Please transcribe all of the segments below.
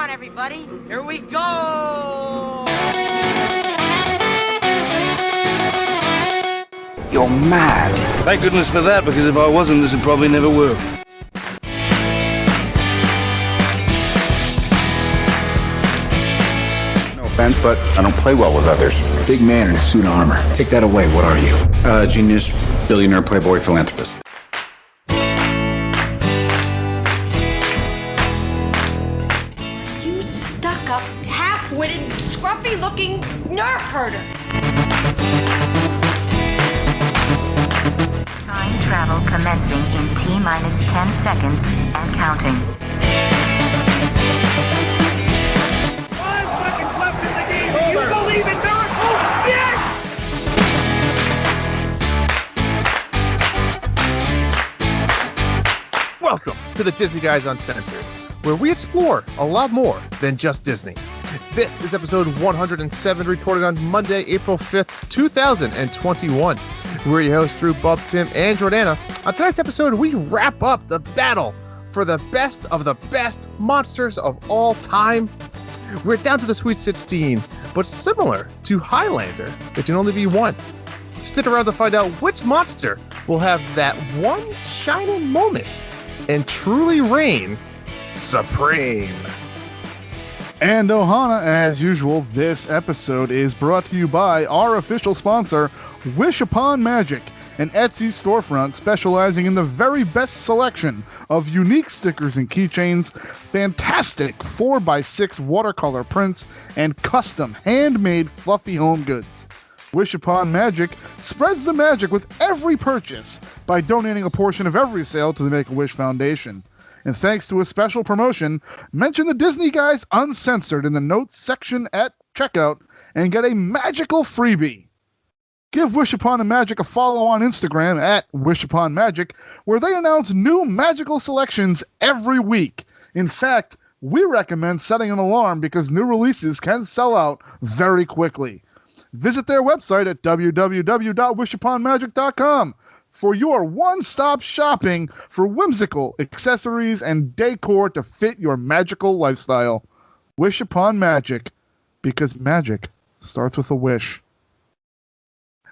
on, everybody. Here we go! You're mad. Thank goodness for that, because if I wasn't, this would probably never work. No offense, but I don't play well with others. Big man in a suit of armor. Take that away. What are you? Genius, billionaire, playboy, philanthropist. You stuck-up, half-witted, scruffy-looking nerf herder. Time travel commencing in T-minus 10 seconds and counting. 5 seconds left in the game. Do you believe in miracles? Yes! Welcome to the Disney Guys Uncensored, where we explore a lot more than just Disney. This is episode 107, recorded on Monday, April 5th, 2021. We're your hosts, Drew, Bob, Tim, and Jordana. On tonight's episode, we wrap up the battle for the best of the best monsters of all time. We're down to the Sweet 16, but similar to Highlander, there can only be one. Stick around to find out which monster will have that one shining moment and truly reign supreme. And Ohana, as usual, this episode is brought to you by our official sponsor, Wish Upon Magic, an Etsy storefront specializing in the very best selection of unique stickers and keychains, fantastic 4x6 watercolor prints, and custom handmade fluffy home goods. Wish Upon Magic spreads the magic with every purchase by donating a portion of every sale to the Make-A-Wish Foundation. And thanks to a special promotion, mention the Disney Guys Uncensored in the notes section at checkout and get a magical freebie. Give Wish Upon Magic a follow on Instagram at Wish Upon Magic, where they announce new magical selections every week. In fact, we recommend setting an alarm because new releases can sell out very quickly. Visit their website at www.wishuponmagic.com for your one-stop shopping for whimsical accessories and decor to fit your magical lifestyle. Wish Upon Magic, because magic starts with a wish.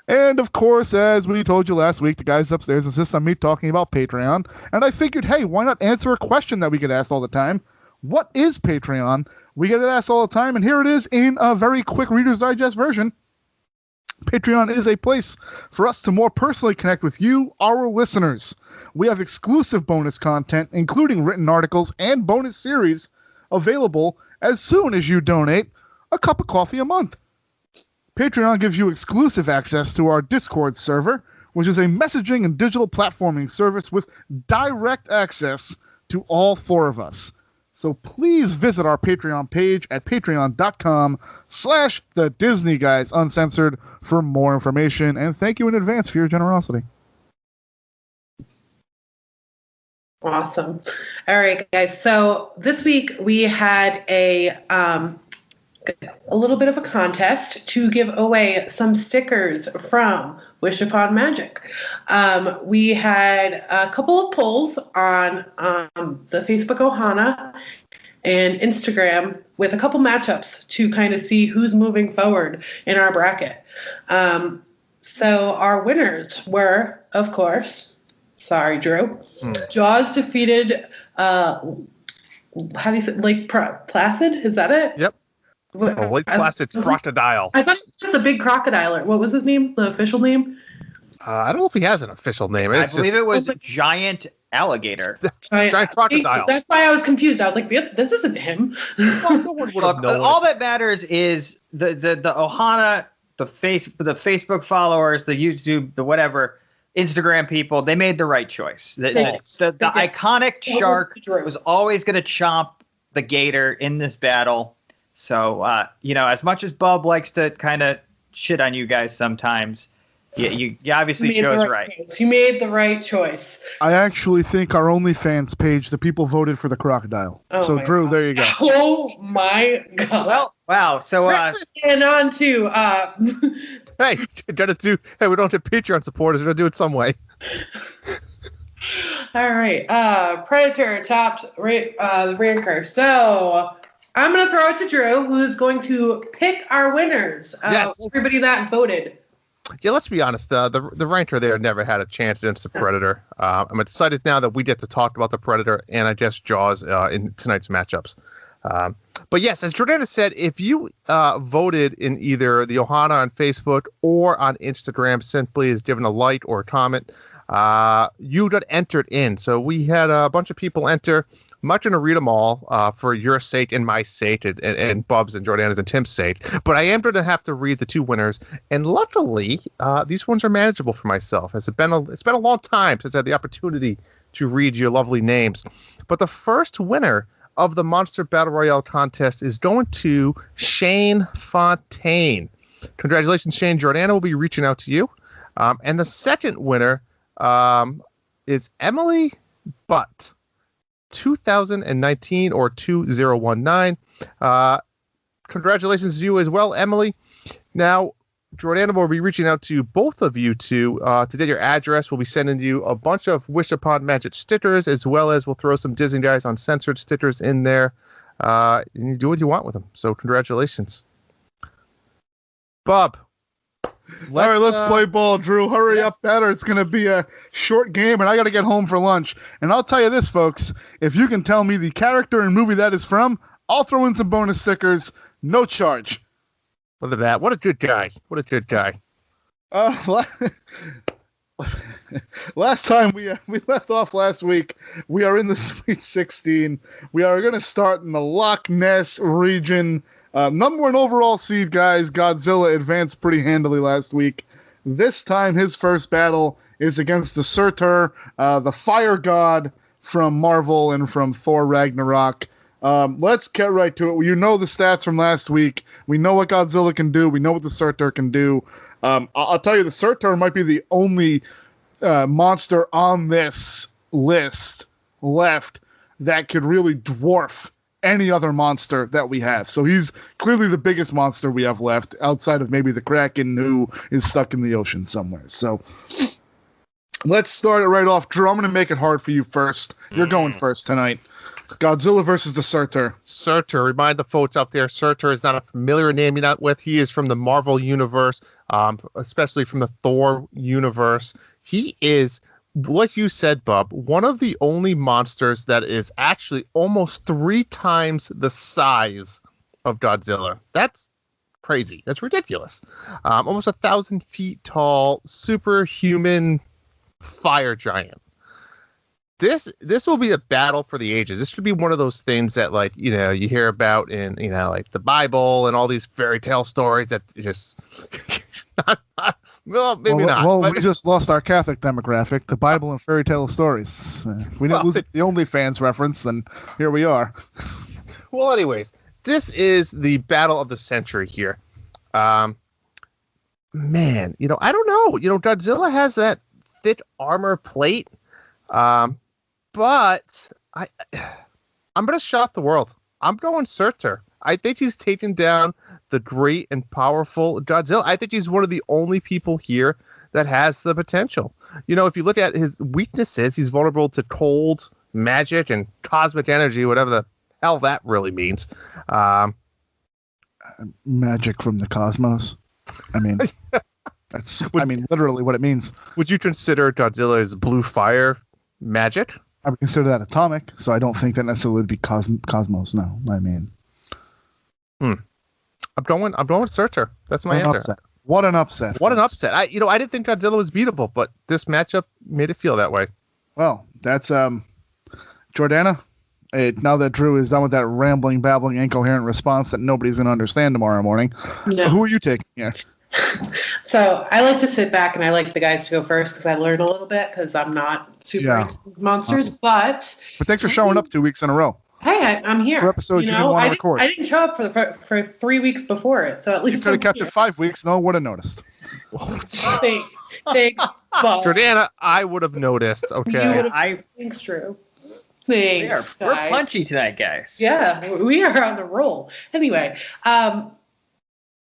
And of course, as we told you last week, the guys upstairs insist on me talking about Patreon, and I figured, hey, why not answer a question that we get asked all the time? What is Patreon? We get it asked all the time, and here it is in a very quick Reader's Digest version. Patreon is a place for us to more personally connect with you, our listeners. We have exclusive bonus content, including written articles and bonus series, available as soon as you donate a cup of coffee a month. Patreon gives you exclusive access to our Discord server, which is a messaging and digital platforming service with direct access to all four of us. So please visit our Patreon page at patreon.com/the Disney Guys Uncensored for more information, and thank you in advance for your generosity. Awesome. All right, guys. So this week we had a little bit of a contest to give away some stickers from Wish Upon Magic. We had a couple of polls on the Facebook Ohana and Instagram with a couple matchups to kind of see who's moving forward in our bracket. So our winners were, of course, sorry, Drew, Jaws defeated, how do you say, Lake Placid? Is that it? Yep. Lake Placid Crocodile. I thought it was the big crocodile. What was his name? The official name? I don't know if he has an official name. I believe it was Giant Alligator. Giant Crocodile. That's why I was confused. I was like, this isn't him. No one would have known. All that matters is the Ohana, the Facebook followers, the YouTube, the whatever, Instagram people, they made the right choice. The iconic shark was always going to chomp the gator in this battle. So, as much as Bub likes to kind of shit on you guys sometimes, you obviously chose right. You made the right choice. I actually think our OnlyFans page, the people voted for the crocodile. So, Drew, God. There you go. Oh, my God. Well, wow. So, and on to... Hey, we don't have Patreon supporters. We're going to do it some way. All right. Predator topped the Ranker. So... I'm going to throw it to Drew, who's going to pick our winners. Yes. Everybody that voted. Yeah, let's be honest. The ranker there never had a chance against the Predator. I'm excited now that we get to talk about the Predator and I guess Jaws in tonight's matchups. But yes, as Jordana said, if you voted in either the Ohana on Facebook or on Instagram, simply as giving a like or a comment, you got entered in. So we had a bunch of people enter. I'm not going to read them all for your sake and my sake and Bub's and Jordana's and Tim's sake, but I am going to have to read the two winners. And luckily, these ones are manageable for myself. It's been a long time since I had the opportunity to read your lovely names. But the first winner of the Monster Battle Royale contest is going to Shane Fontaine. Congratulations, Shane. Jordana will be reaching out to you. And the second winner is Emily Butt. 2019 or 2019. Congratulations to you as well, Emily. Now, Jordana will be reaching out to both of you to get your address. We'll be sending you a bunch of Wish Upon Magic stickers, as well as we'll throw some Disney Guys Uncensored stickers in there. And you do what you want with them. So congratulations. Bob. All right, let's play ball, Drew. Hurry up, better. It's going to be a short game, and I got to get home for lunch. And I'll tell you this, folks. If you can tell me the character and movie that is from, I'll throw in some bonus stickers. No charge. Look at that. What a good guy. What a good guy. Last time we left off last week, we are in the Sweet 16. We are going to start in the Loch Ness region. Number one overall seed, guys. Godzilla advanced pretty handily last week. This time, his first battle is against the Surtur, the fire god from Marvel and from Thor Ragnarok. Let's get right to it. You know the stats from last week. We know what Godzilla can do. We know what the Surtur can do. I'll tell you, the Surtur might be the only monster on this list left that could really dwarf any other monster that we have. So he's clearly the biggest monster we have left, outside of maybe the Kraken, who is stuck in the ocean somewhere. So let's start it right off. Drew, I'm going to make it hard for you first. You're going first tonight. Godzilla versus the Surtur. Surtur. Remind the folks out there, Surtur is not a familiar name you're not with. He is from the Marvel universe, especially from the Thor universe. He is, like you said, Bub, one of the only monsters that is actually almost 3 times the size of Godzilla. That's crazy. That's ridiculous. Almost 1,000 feet tall, superhuman fire giant. This will be a battle for the ages. This should be one of those things that, like, you know, you hear about in, you know, like the Bible and all these fairy tale stories that just well, maybe not. Well, we just lost our Catholic demographic. The Bible and fairy tale stories. If we didn't lose the OnlyFans reference, then here we are. Well, anyways, this is the battle of the century here. Man, you know, I don't know. You know, Godzilla has that thick armor plate. But I'm going to shock the world. I'm going Surtur. I think he's taken down the great and powerful Godzilla. I think he's one of the only people here that has the potential. You know, if you look at his weaknesses, he's vulnerable to cold, magic, and cosmic energy, whatever the hell that really means. Magic from the cosmos. I mean, literally what it means. Would you consider Godzilla's blue fire magic? I would consider that atomic, so I don't think that necessarily would be cosmos. No, I mean, I'm going with Surtur. That's my answer. Upset. What an upset! What an upset! I didn't think Godzilla was beatable, but this matchup made it feel that way. Well, that's Jordana. Now that Drew is done with that rambling, babbling, incoherent response that nobody's going to understand tomorrow morning, who are you taking here? So I like to sit back and I like the guys to go first because I learn a little bit because I'm not super into monsters. But thanks for showing up 2 weeks in a row. Hey, I'm here. For episodes you didn't want to record. I didn't show up for 3 weeks before it, so at least you could have kept it 5 weeks. No one would have noticed. Thanks, Jordana, I would have noticed. Okay, thanks, Drew. Thanks. We're punchy tonight, guys. Yeah, we are on a roll. Anyway,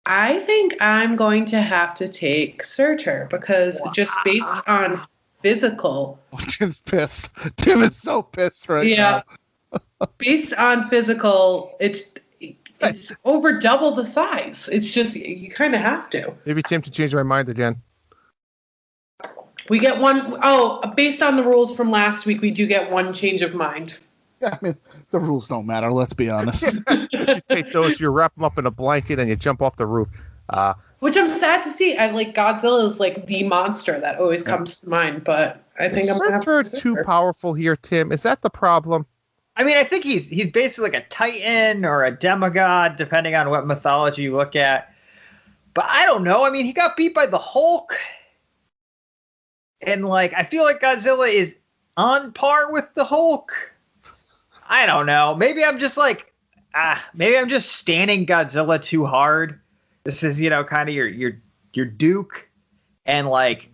I think I'm going to have to take Surtur because just based on physical. Oh, Tim's pissed. Tim is so pissed right now. Based on physical, it's over double the size. It's just, you kind of have to. Maybe Tim can change my mind again. We get one, based on the rules from last week, we do get one change of mind. Yeah, I mean, the rules don't matter, let's be honest. You take those, you wrap them up in a blanket, and you jump off the roof. Which I'm sad to see. I like Godzilla is like the monster that always comes to mind, but I think I'm going to have to too powerful here, Tim. Is that the problem? I mean, I think he's basically like a titan or a demigod, depending on what mythology you look at. But I don't know. I mean, he got beat by the Hulk. And, like, I feel like Godzilla is on par with the Hulk. I don't know. Maybe I'm just like, maybe I'm just standing Godzilla too hard. This is, kind of your Duke. And, like,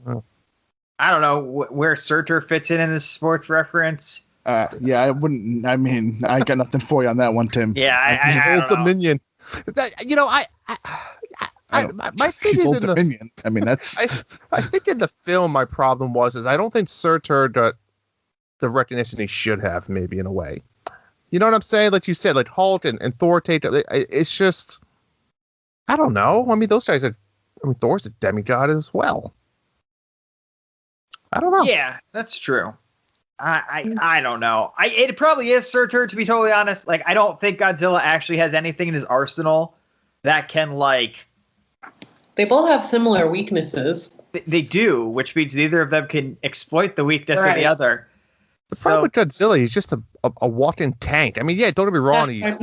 I don't know where Surtur fits in this sports reference. Yeah, I wouldn't. I mean, I got nothing for you on that one, Tim. Yeah, I Old Dominion. My thing is Old in Dominion. I mean, that's. I think in the film, my problem was I don't think Surtur got the recognition he should have, maybe in a way. You know what I'm saying? Like you said, like Hulk and Thor take. It's just, I don't know. I mean, those guys are. I mean, Thor's a demigod as well. I don't know. Yeah, that's true. I don't know. It probably is Surtur, to be totally honest. Like, I don't think Godzilla actually has anything in his arsenal that can, like... They both have similar weaknesses. They do, which means neither of them can exploit the weakness of the other. The problem with Godzilla, he's just a walking tank. I mean, yeah, don't get me wrong. He's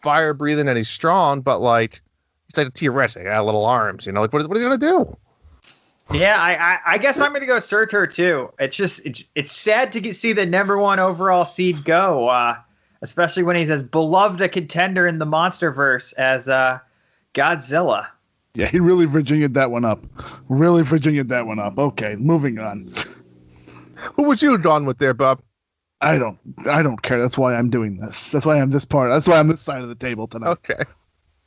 fire breathing and he's strong, but, like, he's like a T-Rex. He got little arms, Like, what is he going to do? Yeah, I guess I'm going to go Surtur, too. It's just, it's sad to see the number one overall seed go, especially when he's as beloved a contender in the Monsterverse as Godzilla. Yeah, he really Virginia'd that one up. Okay, moving on. Who would you have gone with there, Bob? I don't care. That's why I'm doing this. That's why I'm this part. That's why I'm this side of the table tonight. Okay.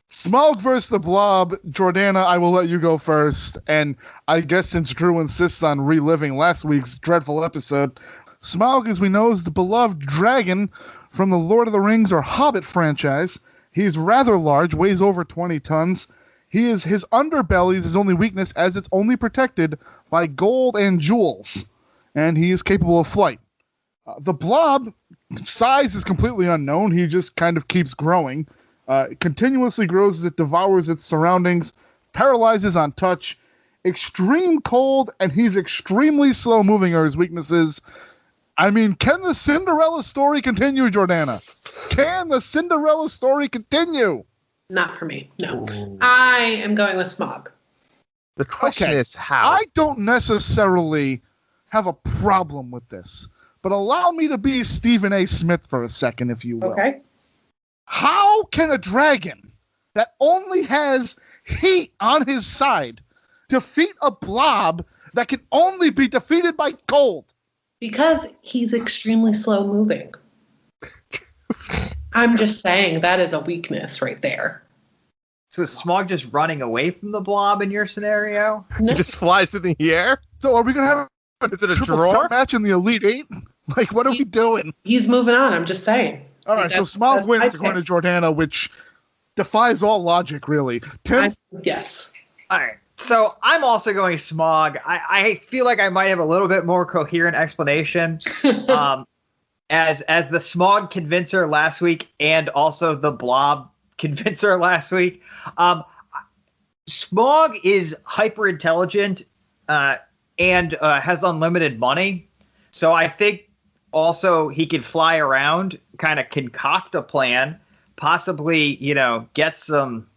Smaug versus the Blob. Jordana, I will let you go first. And I guess since Drew insists on reliving last week's dreadful episode, Smaug, as we know, is the beloved dragon from the Lord of the Rings or Hobbit franchise. He's rather large, weighs over 20 tons. His underbelly is his only weakness, as it's only protected by gold and jewels. And he is capable of flight. The Blob, size is completely unknown. He just kind of keeps growing. Continuously grows as it devours its surroundings, paralyzes on touch, extreme cold, and he's extremely slow moving are his weaknesses. I mean, can the Cinderella story continue, Jordana? Can the Cinderella story continue? Not for me, no. I am going with Smaug. The question is how. I don't necessarily have a problem with this, but allow me to be Stephen A. Smith for a second, if you will. Okay. How can a dragon that only has heat on his side defeat a blob that can only be defeated by cold? Because he's extremely slow moving. I'm just saying that is a weakness right there. So is Smaug just running away from the Blob in your scenario? No. He just flies in the air? So are we going to have is it a triple draw threat match in the Elite Eight? Like, what are we doing? He's moving on, I'm just saying. All right, so Smaug wins according to Jordana, which defies all logic, really. Tim? Yes. All right. So I'm also going Smaug. I feel like I might have a little bit more coherent explanation. As the Smaug convincer last week and also the Blob convincer last week. Smaug is hyper intelligent and has unlimited money. So I think also he can fly around, kind of concoct a plan, possibly, get some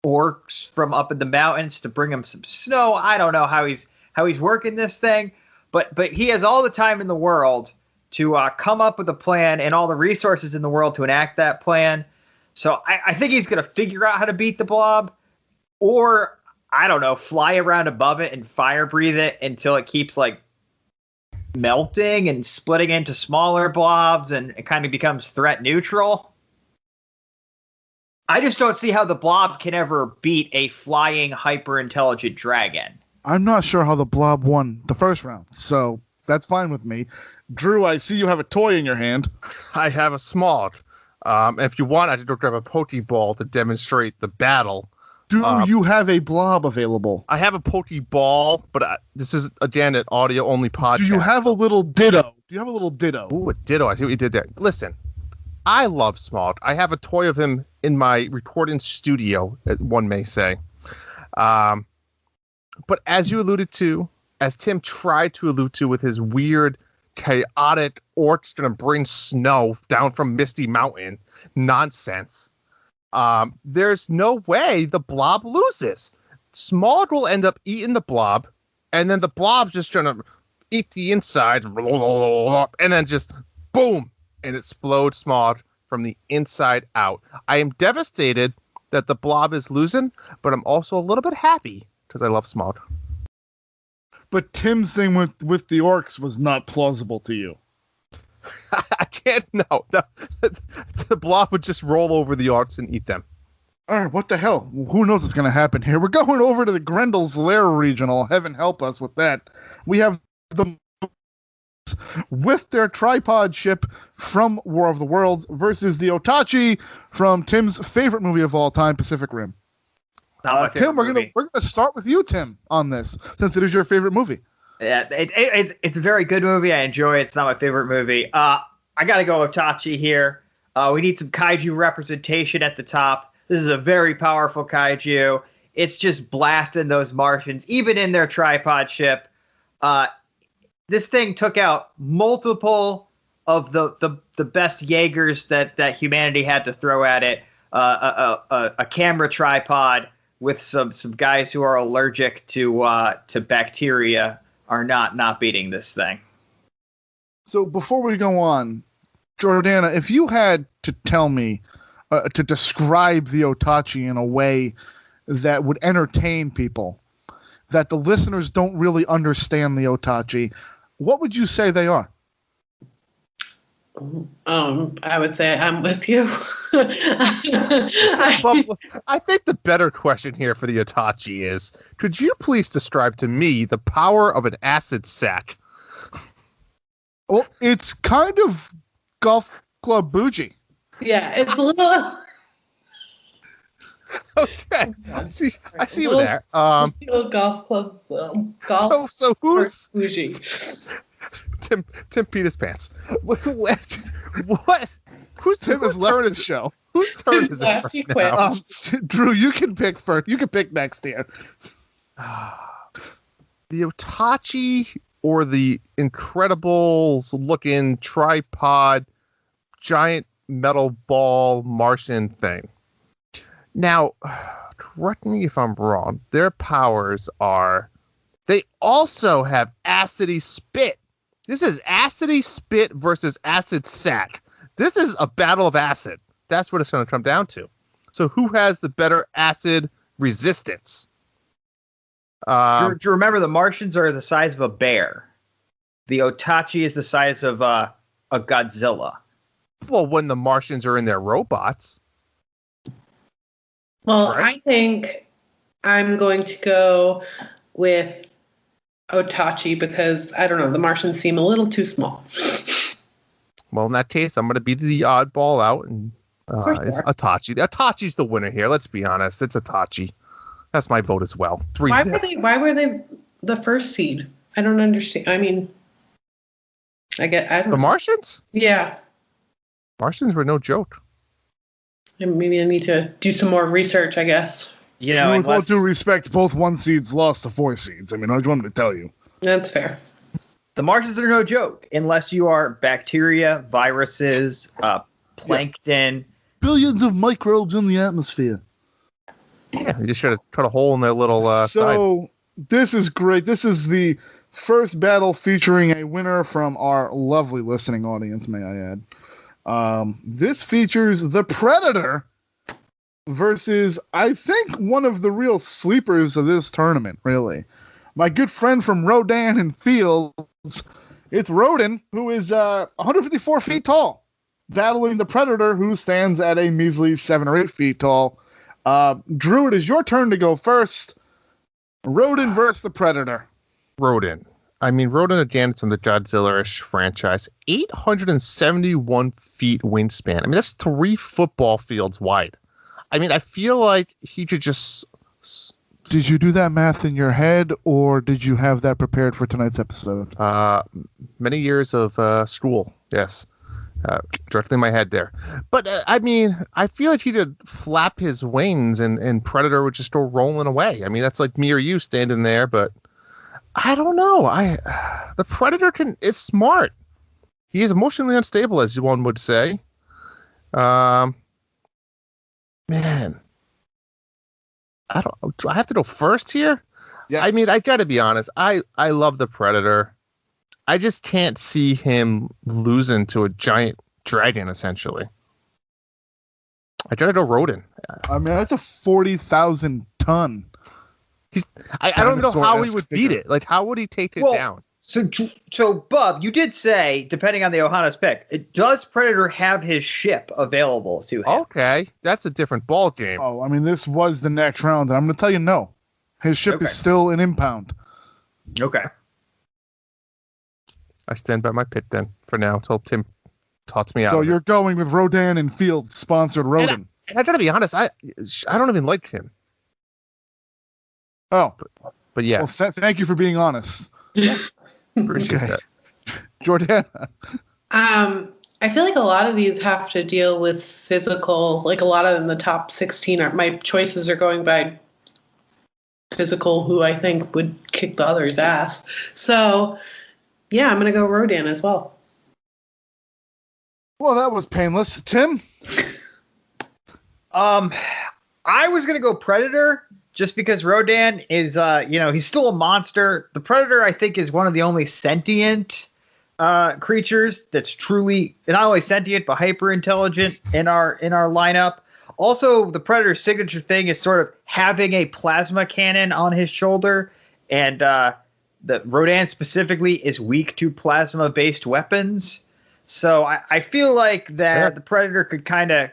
orcs from up in the mountains to bring him some snow. I don't know how he's working this thing, but he has all the time in the world to come up with a plan and all the resources in the world to enact that plan. So I think he's going to figure out how to beat the Blob, or I don't know, fly around above it and fire breathe it until it keeps like melting and splitting into smaller blobs and it kind of becomes threat neutral. I just don't see how the Blob can ever beat a flying hyper intelligent dragon. I'm not sure how the Blob won the first round, so that's fine with me. Drew, I see you have a toy in your hand. I have a Smaug. If you want, I can go grab a Pokeball to demonstrate the battle. Do you have a blob available? I have a Pokeball, but this is, again, an audio-only podcast. Do you have a little Ditto? Ooh, a Ditto. I see what you did there. Listen, I love Smog. I have a toy of him in my recording studio, one may say. But as you alluded to, as Tim tried to allude to with his weird, chaotic, orcs going to bring snow down from Misty Mountain nonsense, there's no way the blob loses. Smog will end up eating the blob, and then the blob's just trying to eat the inside, and then just boom, and explode Smog from the inside out. I am devastated that the blob is losing, but I'm also a little bit happy because I love Smog. But Tim's thing with the orcs was not plausible to you. I can't know. The blob would just roll over the orcs and eat them. All right, what the hell? Who knows what's going to happen here? We're going over to the Grendel's Lair regional. Heaven help us with that. We have the with their tripod ship from War of the Worlds versus the Otachi from Tim's favorite movie of all time, Pacific Rim. Tim, we're gonna start with you, Tim, on this, since it is your favorite movie. Yeah, it's a very good movie. I enjoy it. It's not my favorite movie. I gotta go Otachi here. We need some kaiju representation at the top. This is a very powerful kaiju. It's just blasting those Martians, even in their tripod ship. This thing took out multiple of the best Jaegers that humanity had to throw at it. A camera tripod with some guys who are allergic to bacteria are not beating this thing. So before we go on, Jordana, if you had to tell me to describe the Otachi in a way that would entertain people, that the listeners don't really understand the Otachi, what would you say they are? I would say I'm with you. I think the better question here for the Otachi is, could you please describe to me the power of an acid sack? Well, it's kind of golf club bougie. Yeah, it's a little... Okay, I see you there. Little golf club. So who's bougie? Tim peed his pants. What? Who's Tim has left the show? Whose turn is it right now? Drew, you can pick first. You can pick next here. The Otachi or the Incredibles-looking tripod giant metal ball Martian thing. Now, correct me if I'm wrong. Their powers are... They also have acidy spit. This is acidy spit versus acid sack. This is a battle of acid. That's what it's going to come down to. So who has the better acid resistance? Do you remember the Martians are the size of a bear? The Otachi is the size of a Godzilla. Well, when the Martians are in their robots. Well, right? I think I'm going to go with Otachi because, I don't know, the Martians seem a little too small. Well, in that case, I'm going to be the oddball out, and it's Otachi. Otachi's the winner here. Let's be honest. It's Otachi. That's my vote as well. Why were they the first seed? I don't understand. I mean, I don't know. Martians? Yeah. Martians were no joke. Maybe I need to do some more research, I guess. You know, with all due respect, both 1 seeds lost to 4 seeds. I mean, I just wanted to tell you. That's fair. The Martians are no joke, unless you are bacteria, viruses, plankton. Yeah. Billions of microbes in the atmosphere. Yeah, you just got to cut a hole in their little side. This is great. This is the first battle featuring a winner from our lovely listening audience, may I add. This features the Predator versus, I think, one of the real sleepers of this tournament, really. My good friend from Rodan and Fields, it's Rodin, who is 154 feet tall, battling the Predator, who stands at a measly 7 or 8 feet tall. Drew, it is your turn to go first. Rodin versus the Predator. Rodin. I mean, Rodan again, it's in the Godzilla-ish franchise. 871 feet wingspan. I mean, that's 3 football fields wide. I mean, I feel like he could just... Did you do that math in your head, or did you have that prepared for tonight's episode? Many years of school, yes. Directly in my head there. But, I mean, I feel like he could flap his wings and Predator would just go rolling away. I mean, that's like me or you standing there, but I don't know. The Predator is smart. He is emotionally unstable, as one would say. Man. Do I have to go first here? Yes. I mean, I got to be honest. I love the Predator. I just can't see him losing to a giant dragon, essentially. I got to go Rodan. I mean, that's a 40,000 ton. I don't know how he would beat it. Like, how would he take it down? So, Bub, you did say, depending on the Ohana's pick, does Predator have his ship available to him? Okay, that's a different ball game. Oh, I mean, this was the next round, and I'm going to tell you no. His ship is still an impound. Okay. I stand by my pick then for now until Tim tots me out. So you're going with Rodan and Field sponsored Rodan. And I gotta be honest, I don't even like him. Oh, but yeah. Well, thank you for being honest. Appreciate that. Jordana. I feel like a lot of these have to deal with physical. Like a lot of them, the top 16 my choices are going by physical, who I think would kick the other's ass. So. Yeah, I'm going to go Rodan as well. Well, that was painless. Tim? I was going to go Predator just because Rodan is, he's still a monster. The Predator, I think, is one of the only sentient creatures that's truly not only sentient, but hyper intelligent in our lineup. Also, the Predator's signature thing is sort of having a plasma cannon on his shoulder, and the Rodan specifically is weak to plasma-based weapons. So I feel like that the Predator could kind of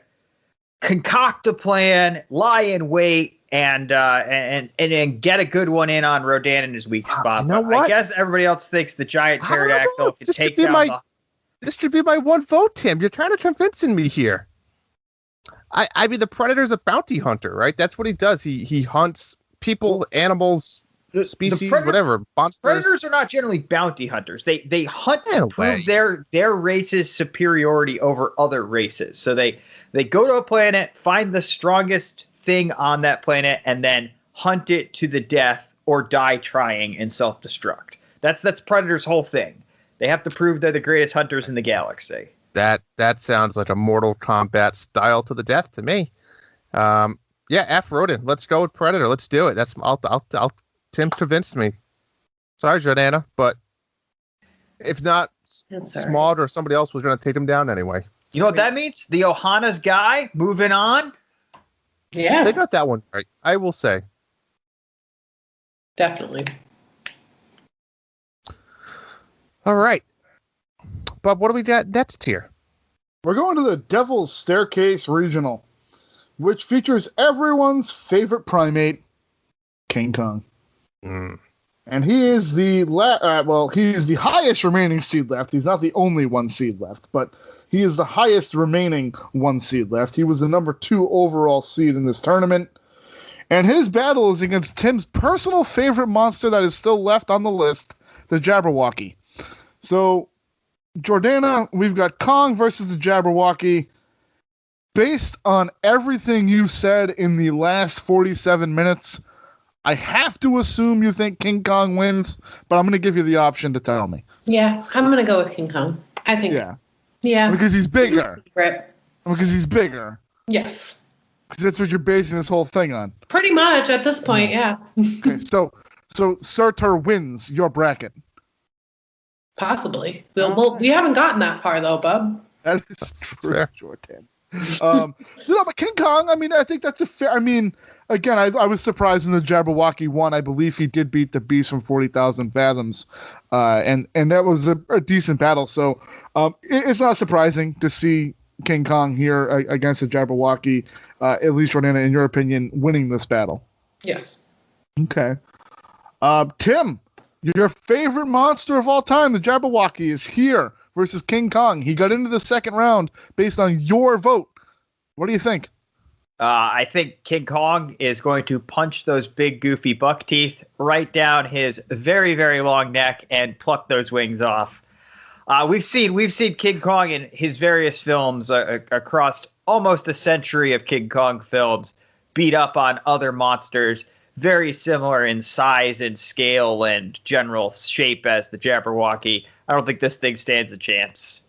concoct a plan, lie in wait, and get a good one in on Rodan in his weak spot. You know what? I guess everybody else thinks the giant pterodactyl can take down This should be my one vote, Tim. You're trying to convince me here. I mean, the Predator's a bounty hunter, right? That's what he does. He hunts people, animals, species, whatever. Monsters. Predators are not generally bounty hunters. They hunt to prove their race's superiority over other races. So they go to a planet, find the strongest thing on that planet, and then hunt it to the death or die trying and self-destruct. That's Predator's whole thing. They have to prove they're the greatest hunters in the galaxy. That sounds like a Mortal Kombat style to the death to me. Yeah, F Rodan. Let's go with Predator. Let's do it. I'll Tim convinced me. Sorry, Jordana, but if not, Smalled or somebody else was going to take him down anyway. You know what that means? The Ohana's guy moving on. Yeah, they got that one right. I will say. Definitely. All right, Bob. What do we got next here? We're going to the Devil's Staircase Regional, which features everyone's favorite primate, King Kong. And he is the he's the highest remaining seed left. He's not the only one seed left, but he is the highest remaining one seed left. He was the number 2 overall seed in this tournament. And his battle is against Tim's personal favorite monster that is still left on the list, the Jabberwocky. So, Jordana, we've got Kong versus the Jabberwocky. Based on everything you said in the last 47 minutes, I have to assume you think King Kong wins, but I'm going to give you the option to tell me. Yeah, I'm going to go with King Kong. I think. Yeah. Because he's bigger. Right. Because he's bigger. Yes. Because that's what you're basing this whole thing on. Pretty much at this point, yeah. Okay, so Surtur wins your bracket. Possibly. We haven't gotten that far though, bub. That is true, Jordan. But King Kong, I mean, I think that's a fair. I mean, again, I was surprised when the Jabberwocky won. I believe he did beat the Beast from 40,000 Fathoms, and that was a decent battle. So it's not surprising to see King Kong here against the Jabberwocky. At least, Jordana, in your opinion, winning this battle. Yes. Okay. Tim, Your favorite monster of all time, the Jabberwocky, is here versus King Kong. He got into the second round based on your vote. What do you think? I think King Kong is going to punch those big, goofy buck teeth right down his very, very long neck and pluck those wings off. We've seen King Kong in his various films across almost a century of King Kong films beat up on other monsters very similar in size and scale and general shape as the Jabberwocky. I don't think this thing stands a chance.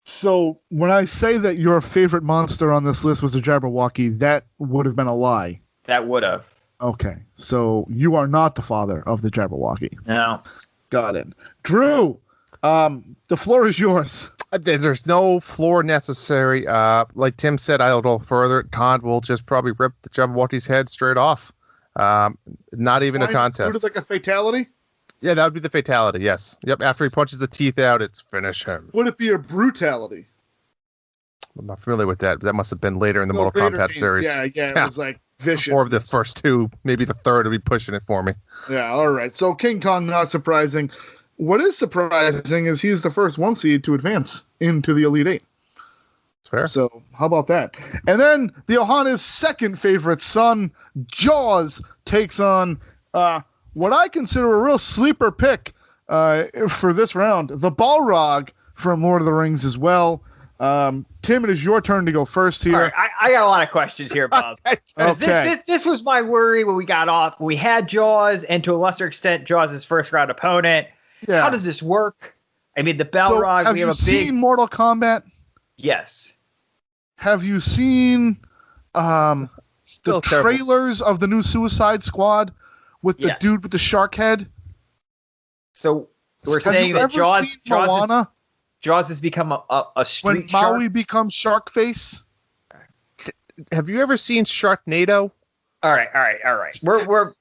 So when I say that your favorite monster on this list was the Jabberwocky, that would have been a lie. That would have. Okay, so you are not the father of the Jabberwocky. No. Got it. Drew, the floor is yours. There's no floor necessary. Like Tim said, I'll go further. Khan will just probably rip the Jabberwocky's head straight off. Not even a contest. Like a fatality? Yeah, that would be the fatality, yes. Yep, after he punches the teeth out, it's finish him. Would it be a brutality? I'm not familiar with that. That must have been later in the Mortal Kombat series. Yeah, it was like vicious. Or the first two, maybe the third would be pushing it for me. Yeah, all right. So King Kong, not surprising. What is surprising is he's the first 1 seed to advance into the Elite Eight. Fair. So how about that? And then the Ohana's second favorite son, Jaws, takes on what I consider a real sleeper pick for this round, the Balrog from Lord of the Rings as well. Tim, it is your turn to go first here. All right, I got a lot of questions here, Bob. Okay. This was my worry when we got off. We had Jaws, and to a lesser extent, Jaws' first round opponent. Yeah. How does this work? I mean, the Balrog. So have you seen Mortal Kombat? Yes. Have you seen the trailers of the new Suicide Squad with the dude with the shark head? So we're saying that Jaws has become a street when shark? Maui becomes shark face. Have you ever seen Sharknado? All right. We're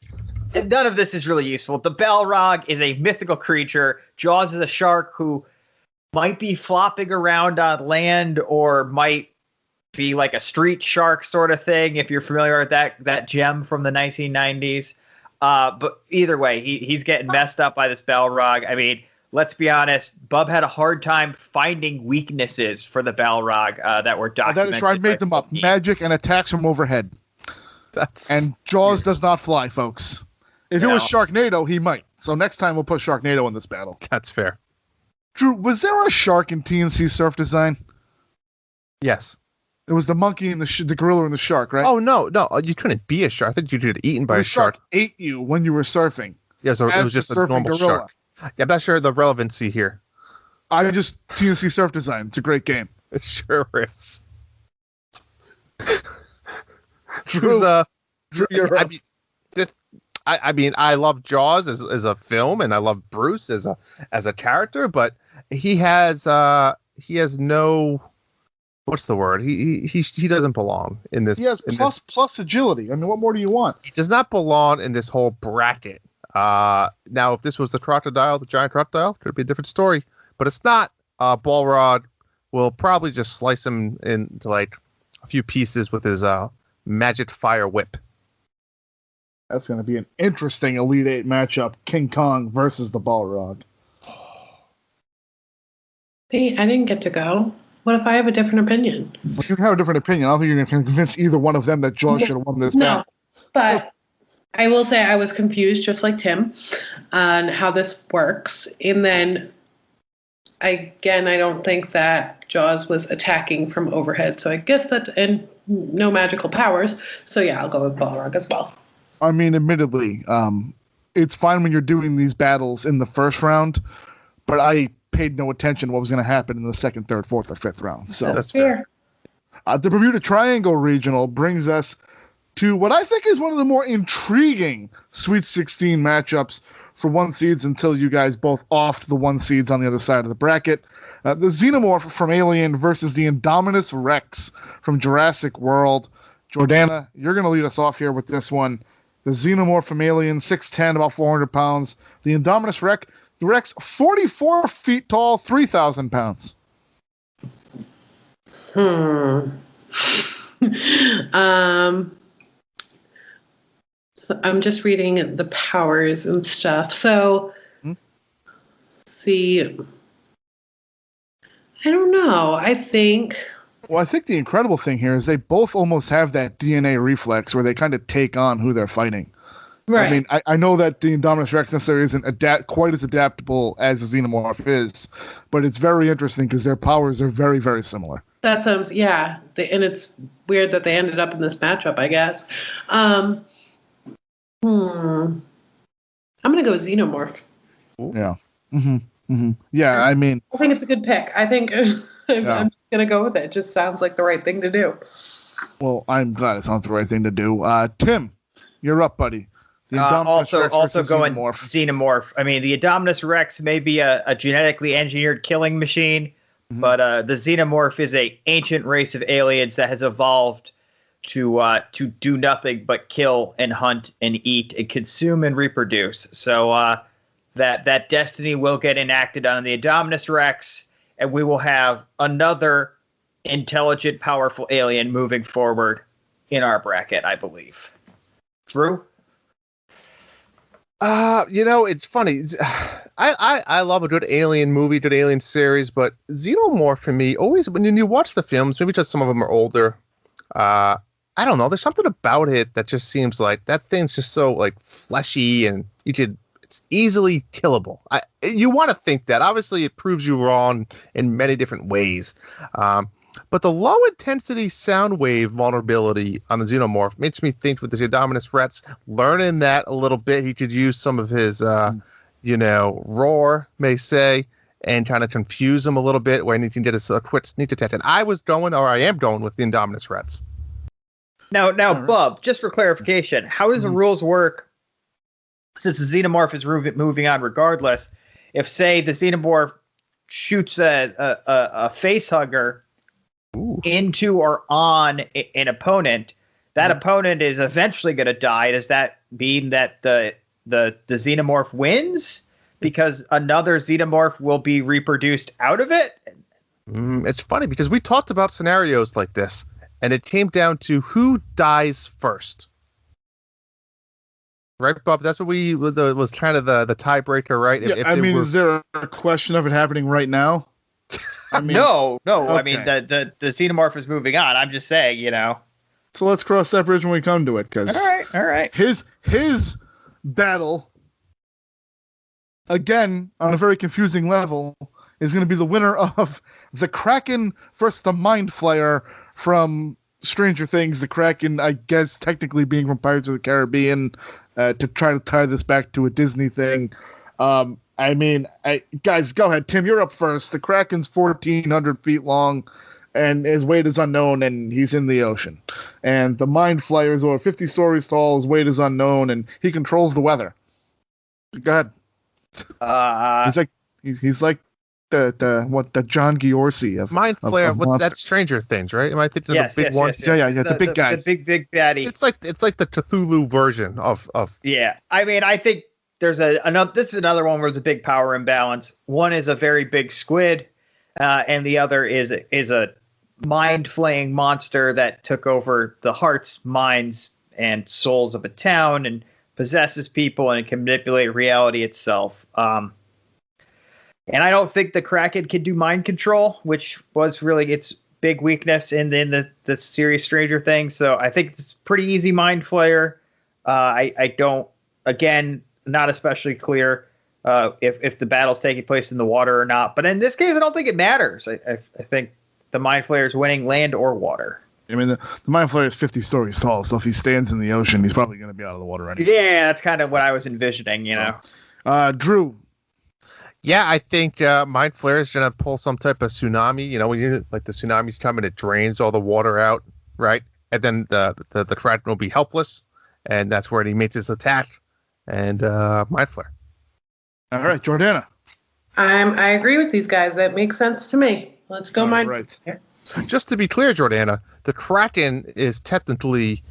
none of this is really useful. The Balrog is a mythical creature. Jaws is a shark who might be flopping around on land or might be like a street shark sort of thing, if you're familiar with that gem from the 1990s. But either way, he's getting messed up by this Balrog. I mean, let's be honest, Bub had a hard time finding weaknesses for the Balrog that were documented. That is right. I made them up. Magic and attacks from overhead. And Jaws does not fly, folks. If it was Sharknado, he might. So next time we'll put Sharknado in this battle. That's fair. Drew, was there a shark in TNC Surf Design? Yes. It was the monkey and the gorilla and the shark, right? Oh, no. You couldn't be a shark. I think you could get eaten by a shark. Ate you when you were surfing. Yeah, so it was just a normal shark. Yeah, I'm not sure the relevancy here. TNC Surf Design. It's a great game. It sure is. Drew, I mean, I love Jaws as a film, and I love Bruce as a character, but he has no. What's the word? He doesn't belong in this. He has plus agility. I mean, what more do you want? He does not belong in this whole bracket. Now, if this was the giant crocodile, could be a different story. But it's not. Balrog will probably just slice him into like a few pieces with his magic fire whip. That's going to be an interesting Elite Eight matchup: King Kong versus the Balrog. Hey, I didn't get to go. What if I have a different opinion? If you have a different opinion, I don't think you're going to convince either one of them that Jaws should have won this battle. But I will say I was confused, just like Tim, on how this works. And then, I don't think that Jaws was attacking from overhead. So I guess that's, and no magical powers. So yeah, I'll go with Balrog as well. I mean, admittedly, it's fine when you're doing these battles in the first round, but I paid no attention to what was going to happen in the second, third, fourth, or fifth round. So that's fair. The Bermuda Triangle Regional brings us to what I think is one of the more intriguing Sweet 16 matchups for 1 seeds until you guys both offed the 1 seeds on the other side of the bracket. The Xenomorph from Alien versus the Indominus Rex from Jurassic World. Jordana, you're going to lead us off here with this one. The Xenomorph from Alien, 6'10", about 400 pounds. The Indominus Rex, 44 feet tall, 3,000 pounds. So I'm just reading the powers and stuff. So See, I don't know. I think the incredible thing here is they both almost have that DNA reflex where they kind of take on who they're fighting. right. I mean, I know that the Indominus Rex necessarily isn't quite as adaptable as the Xenomorph is, but it's very interesting because their powers are very, very similar. That's and it's weird that they ended up in this matchup, I guess. I'm gonna go Xenomorph. Yeah. Yeah, I mean, I think it's a good pick. I think I'm just gonna go with it. It just sounds like the right thing to do. well, I'm glad it sounds the right thing to do. Tim, you're up, buddy. The Indominus Also Rex versus going Xenomorph. Xenomorph. I mean, the Indominus Rex may be a genetically engineered killing machine, but the Xenomorph is a ancient race of aliens that has evolved to do nothing but kill and hunt and eat and consume and reproduce. So that destiny will get enacted on the Indominus Rex, and we will have another intelligent, powerful alien moving forward in our bracket, I believe. Drew? It's funny. I love a good alien movie, good alien series, but Xenomorph for me always, when you watch the films, maybe just some of them are older. I don't know. There's something about it that just seems like that thing's just so like fleshy, and it's easily killable. You want to think that. Obviously, it proves you wrong in many different ways. But the low intensity sound wave vulnerability on the Xenomorph makes me think with the Indominus Rex, learning that a little bit, he could use some of his, roar, may say, and trying to confuse him a little bit when he can get a quick sneak attack. And I am going with the Indominus Rex. Now, Bob, just for clarification, how does the rules work since the Xenomorph is moving on regardless? If, say, the Xenomorph shoots a face hugger into or on an opponent, that opponent is eventually going to die. Does that mean that the Xenomorph wins because another Xenomorph will be reproduced out of it? It's funny because we talked about scenarios like this, and it came down to who dies first. Right, Bob? That's what was kind of the tiebreaker, right? Yeah, is there a question of it happening right now? I mean, no. Okay. I mean, the Xenomorph is moving on. I'm just saying, So let's cross that bridge when we come to it, because all right. His battle, again, on a very confusing level, is going to be the winner of the Kraken versus the Mind Flayer from Stranger Things. The Kraken, I guess, technically being from Pirates of the Caribbean, to try to tie this back to a Disney thing. Guys, go ahead. Tim, you're up first. The Kraken's 1,400 feet long, and his weight is unknown, and he's in the ocean. And the Mind Flayer is over 50 stories tall. His weight is unknown, and he controls the weather. Go ahead. He's like the John Giorgi of Mind Flayer. of That's Stranger Things, right? Am I thinking yes, of the big yes, one? Yes, yes. Yeah, the big guy. The big baddie. It's like the Cthulhu version of. Yeah, I mean, I think there's another. This is another one where there's a big power imbalance. One is a very big squid, and the other is a mind-flaying monster that took over the hearts, minds, and souls of a town and possesses people and can manipulate reality itself. And I don't think the Kraken can do mind control, which was really its big weakness in the series Stranger Things. So I think it's pretty easy Mind Flayer. I don't, again, not especially clear if the battle's taking place in the water or not. But in this case, I don't think it matters. I think the Mind Flayer is winning land or water. I mean, the Mind Flayer is 50 stories tall, so if he stands in the ocean, he's probably going to be out of the water anyway. Yeah, that's kind of what I was envisioning, know. Drew. Yeah, I think Mind Flayer is going to pull some type of tsunami. When like the tsunami's coming, it drains all the water out, right? And then the Kraken will be helpless, and that's where he makes his attack. And Mind Flayer. All right, Jordana. I agree with these guys. That makes sense to me. Let's go Mind Flayer. Just to be clear, Jordana, the Kraken is technically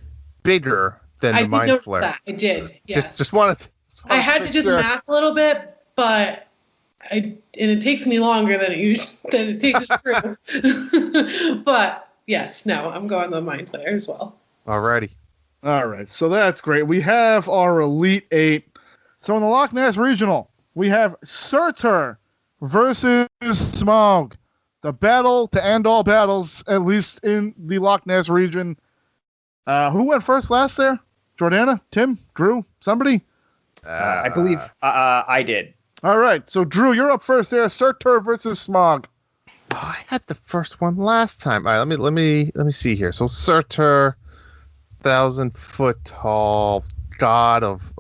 bigger than the Mind Flayer. That. I did. Yes. Just wanted to. I had to do the math a little bit, but it takes me longer than it takes Drew. But yes, no, I'm going the Mind Flayer as well. Alrighty. All right, so that's great. We have our Elite Eight. So in the Loch Ness Regional, we have Surtur versus Smog. The battle to end all battles, at least in the Loch Ness region. Who went first last there? Jordana? Tim? Drew? Somebody? I believe I did. All right, so Drew, you're up first there. Surtur versus Smog. Oh, I had the first one last time. All right, let me see here. So Surtur, 1,000-foot tall god of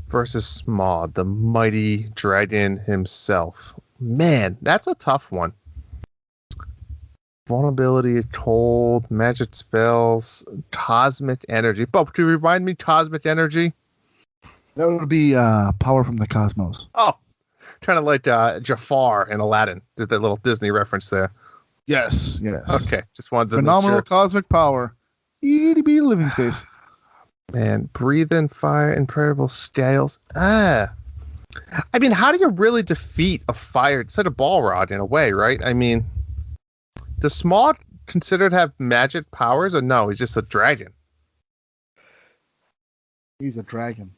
versus Smog, the mighty dragon himself. Man, that's a tough one. Vulnerability, cold, magic spells, cosmic energy. But to remind me, cosmic energy. That would be power from the cosmos. Oh, kind of like Jafar in Aladdin. Did that little Disney reference there? Yes. Okay, just wanted to phenomenal make sure. Cosmic power. Itty bitty living space. Man, breathe in fire, incredible scales. I mean, how do you really defeat a fire? It's like a ball rod in a way, right? I mean, does Smog considered have magic powers, or no? He's just a dragon. He's a dragon.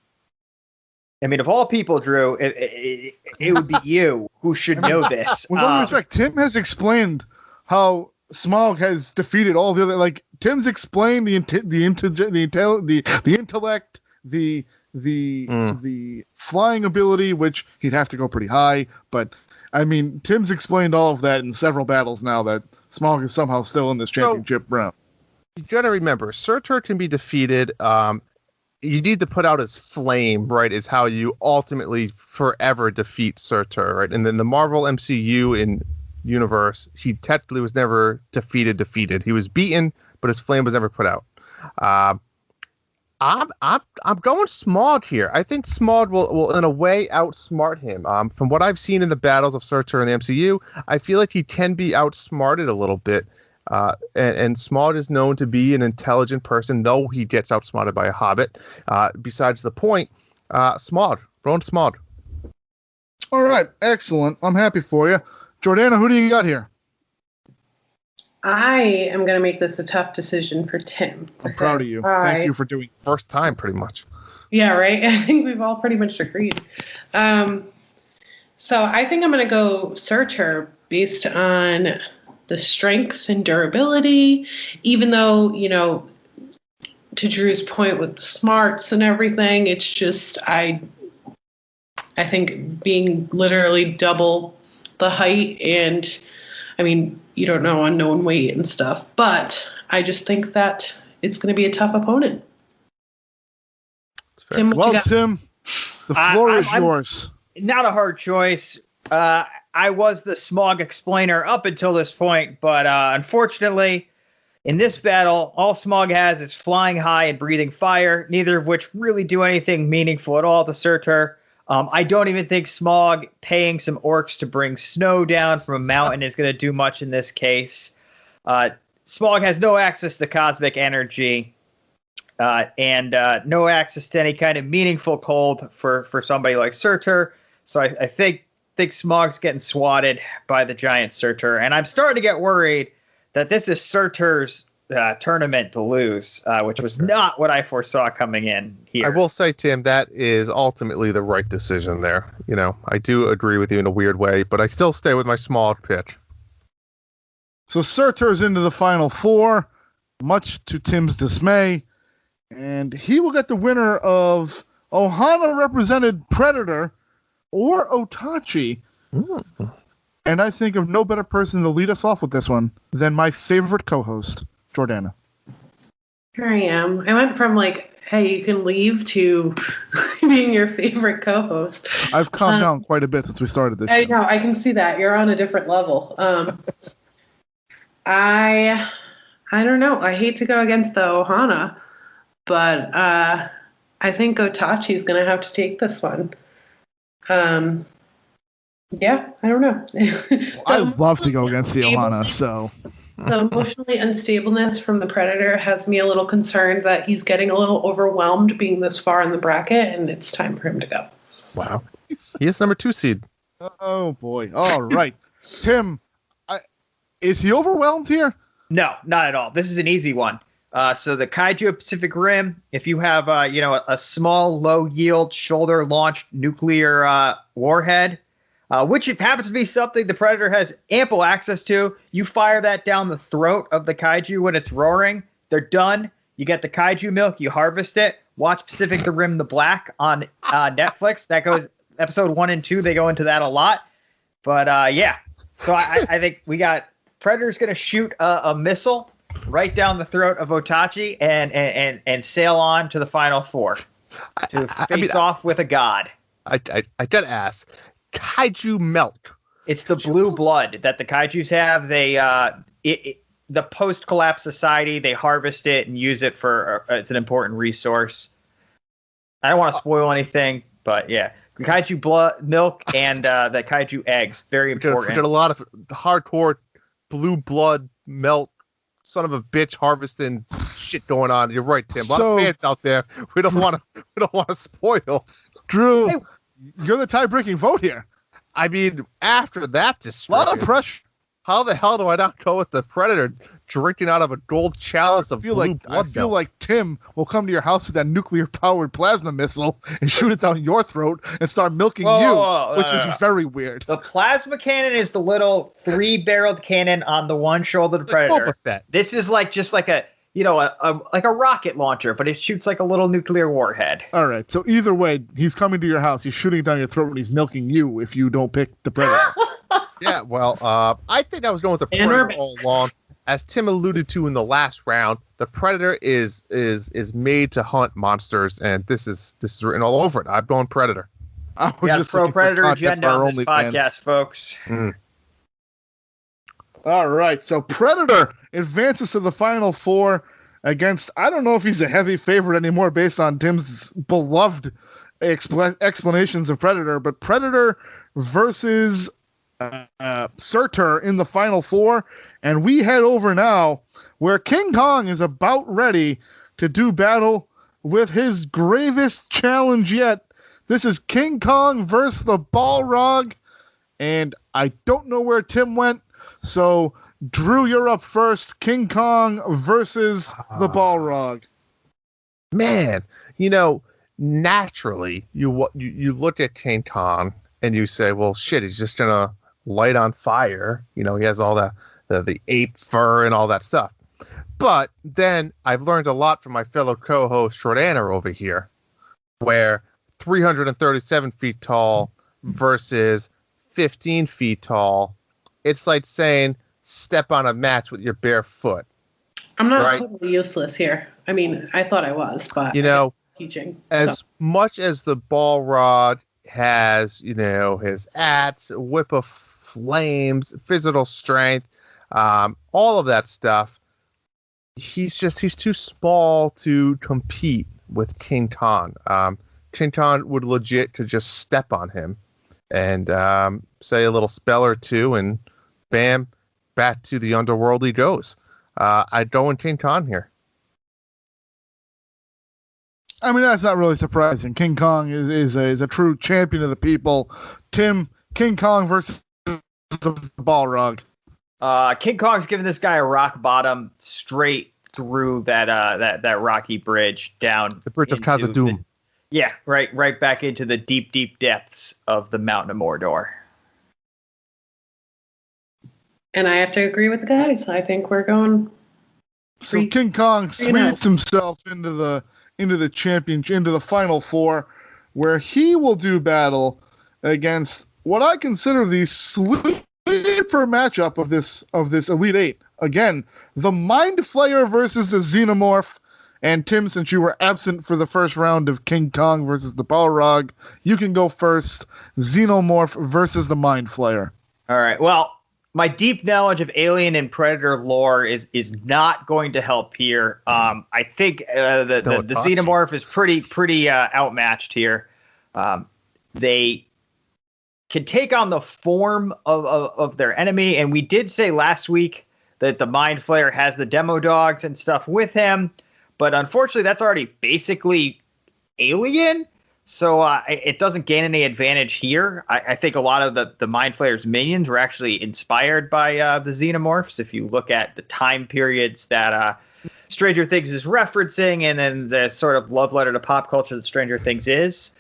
I mean, of all people, Drew, it would be you who should know this. With all due respect, Tim has explained how Smog has defeated all the other. Like Tim's explained the intellect, the flying ability, which he'd have to go pretty high. But I mean, Tim's explained all of that in several battles now that Smog is somehow still in this championship round. You got to remember, Surtur can be defeated. You need to put out his flame, right, is how you ultimately forever defeat Surtur, right? And then the Marvel MCU in universe, he technically was never defeated. He was beaten, but his flame was never put out. I'm going Smog here. I think Smog will in a way outsmart him. From what I've seen in the battles of Surtur in the MCU, I feel like he can be outsmarted a little bit. And Smog is known to be an intelligent person, though he gets outsmarted by a hobbit. Besides the point, Smog. Rowan Smog. All right. Excellent. I'm happy for you. Jordana, who do you got here? I am going to make this a tough decision for Tim. I'm proud of you. Thank you for doing it. First time, pretty much. Yeah, right? I think we've all pretty much agreed. So I think I'm going to go Surtur based on the strength and durability, even though, to Drew's point with the smarts and everything, it's just, I think being literally double the height and, I mean, you don't know unknown weight and stuff, but I just think that it's going to be a tough opponent. Tim, Tim, the floor is yours. Not a hard choice. I was the Smog explainer up until this point, but unfortunately, in this battle, all Smog has is flying high and breathing fire, neither of which really do anything meaningful at all to Surtur. I don't even think Smog paying some orcs to bring snow down from a mountain is going to do much in this case. Smog has no access to cosmic energy and no access to any kind of meaningful cold for somebody like Surtur. So I think Smog's getting swatted by the giant Surtur, and I'm starting to get worried that this is Surtur's tournament to lose, which was not what I foresaw coming in here. I will say, Tim, that is ultimately the right decision there. I do agree with you in a weird way, but I still stay with my Smog pick. So Surtur's into the final four, much to Tim's dismay, and he will get the winner of Ohana-represented Predator or Otachi. And I think of no better person to lead us off with this one than my favorite co-host, Jordana. Here I am. I went from hey, you can leave to being your favorite co-host. I've calmed down quite a bit since we started this show. I know. I can see that. You're on a different level. I don't know. I hate to go against the Ohana, but I think Otachi is going to have to take this one. Yeah, I don't know. I'd love to go against the Ohana, so. The emotionally unstableness from the Predator has me a little concerned that he's getting a little overwhelmed being this far in the bracket, and it's time for him to go. Wow. He is number 2 seed. Oh, boy. All right. Tim, is he overwhelmed here? No, not at all. This is an easy one. So the Kaiju Pacific Rim, if you have, a small, low-yield, shoulder-launched nuclear warhead, which happens to be something the Predator has ample access to. You fire that down the throat of the kaiju when it's roaring. They're done. You get the kaiju milk. You harvest it. Watch Pacific Rim the Black on Netflix. That goes episode 1 and 2. They go into that a lot. But yeah, so I think we got Predator's going to shoot a missile right down the throat of Otachi and sail on to the final four to face off with a god. I gotta ask, kaiju milk. It's the blue blood that the kaijus have. They the post-collapse society, they harvest it and use it for it's an important resource. I don't want to spoil anything, but yeah, the kaiju blood milk and the kaiju eggs, very important. We got a lot of hardcore blue blood milk, son of a bitch harvesting shit going on. You're right, Tim. A lot of fans out there. We don't want to spoil. Drew, hey, you're the tie-breaking vote here. I mean, after that destruction, a lot of pressure. How the hell do I not go with the Predator drinking out of a gold chalice of blue blood milk? I feel like Tim will come to your house with that nuclear-powered plasma missile and shoot it down your throat and start milking which is very weird. The plasma cannon is the little 3-barreled cannon on the one shoulder of the Predator. This is just like a rocket launcher, but it shoots like a little nuclear warhead. All right, so either way, he's coming to your house. He's shooting it down your throat and he's milking you if you don't pick the Predator. Yeah, well, I think I was going with the Predator all along. As Tim alluded to in the last round, the Predator is made to hunt monsters, and this is written all over it. I'm going Predator. I was just pro Predator agenda on this podcast, folks. All right, so Predator advances to the final four against, I don't know if he's a heavy favorite anymore based on Tim's beloved explanations of Predator, but Predator versus Surtur in the final four, and we head over now where King Kong is about ready to do battle with his gravest challenge yet. This is King Kong versus the Balrog, and I don't know where Tim went, so Drew, you're up first. King Kong versus the Balrog. Man, naturally you look at King Kong and you say, well, shit, he's just gonna light on fire. He has all the ape fur and all that stuff. But then I've learned a lot from my fellow co-host Jordaner over here, where 337 feet tall versus 15 feet tall, it's like saying step on a match with your bare foot. I'm not totally useless here. I mean, I thought I was, but teaching. As much as the Balrog has, his ats, whip of flames, physical strength, all of that stuff, he's too small to compete with King Kong. King Kong would legit could just step on him and say a little spell or two, and bam, back to the underworld he goes. I'd go in King Kong here. I mean, that's not really surprising. King Kong is a true champion of the people. Tim, King Kong versus the Balrog. King Kong's giving this guy a rock bottom straight through that rocky bridge down. The bridge of Khazad-dûm. Yeah, right back into the deep, deep depths of the Mountain of Mordor. And I have to agree with the guys. I think we're going. So King Kong sweeps himself into the final four, where he will do battle against what I consider the sleeper matchup of this Elite Eight. Again, the Mind Flayer versus the Xenomorph. And Tim, since you were absent for the first round of King Kong versus the Balrog, you can go first. Xenomorph versus the Mind Flayer. All right. Well, my deep knowledge of Alien and Predator lore is not going to help here. I think the Xenomorph is pretty outmatched here. They can take on the form of their enemy, and we did say last week that the Mind Flayer has the demo dogs and stuff with him. But unfortunately, that's already basically Alien, so it doesn't gain any advantage here. I think a lot of the Mind Flayer's minions were actually inspired by the Xenomorphs. If you look at the time periods that Stranger Things is referencing, and then the sort of love letter to pop culture that Stranger Things is.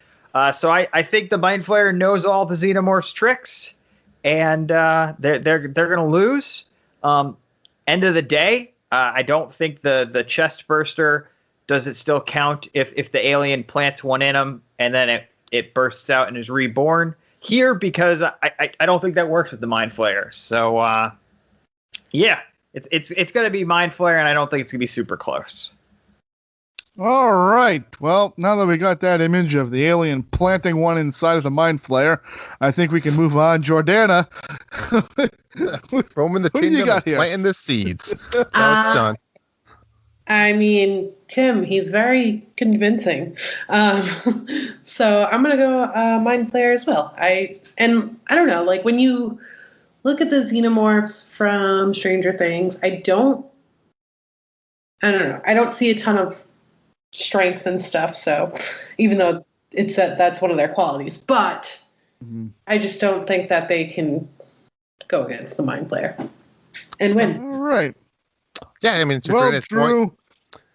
So I think the Mind Flayer knows all the Xenomorph's tricks, and they're gonna lose. End of the day, I don't think the chest burster does it still count if the alien plants one in him and then it bursts out and is reborn here, because I don't think that works with the Mind Flayer. So yeah, it's gonna be Mind Flayer, and I don't think it's gonna be super close. All right. Well, now that we got that image of the alien planting one inside of the Mind Flayer, I think we can move on. Jordana. Roaming the Who do you kingdom got and here? planting the seeds. That's how it's done. I mean, Tim, he's very convincing. So I'm gonna go Mind Flayer as well. I don't know, like when you look at the Xenomorphs from Stranger Things, I don't know. I don't see a ton of strength and stuff. So even though it's that's one of their qualities, but I just don't think that they can go against the Mind Flayer and win. All right. Yeah, I mean, Well,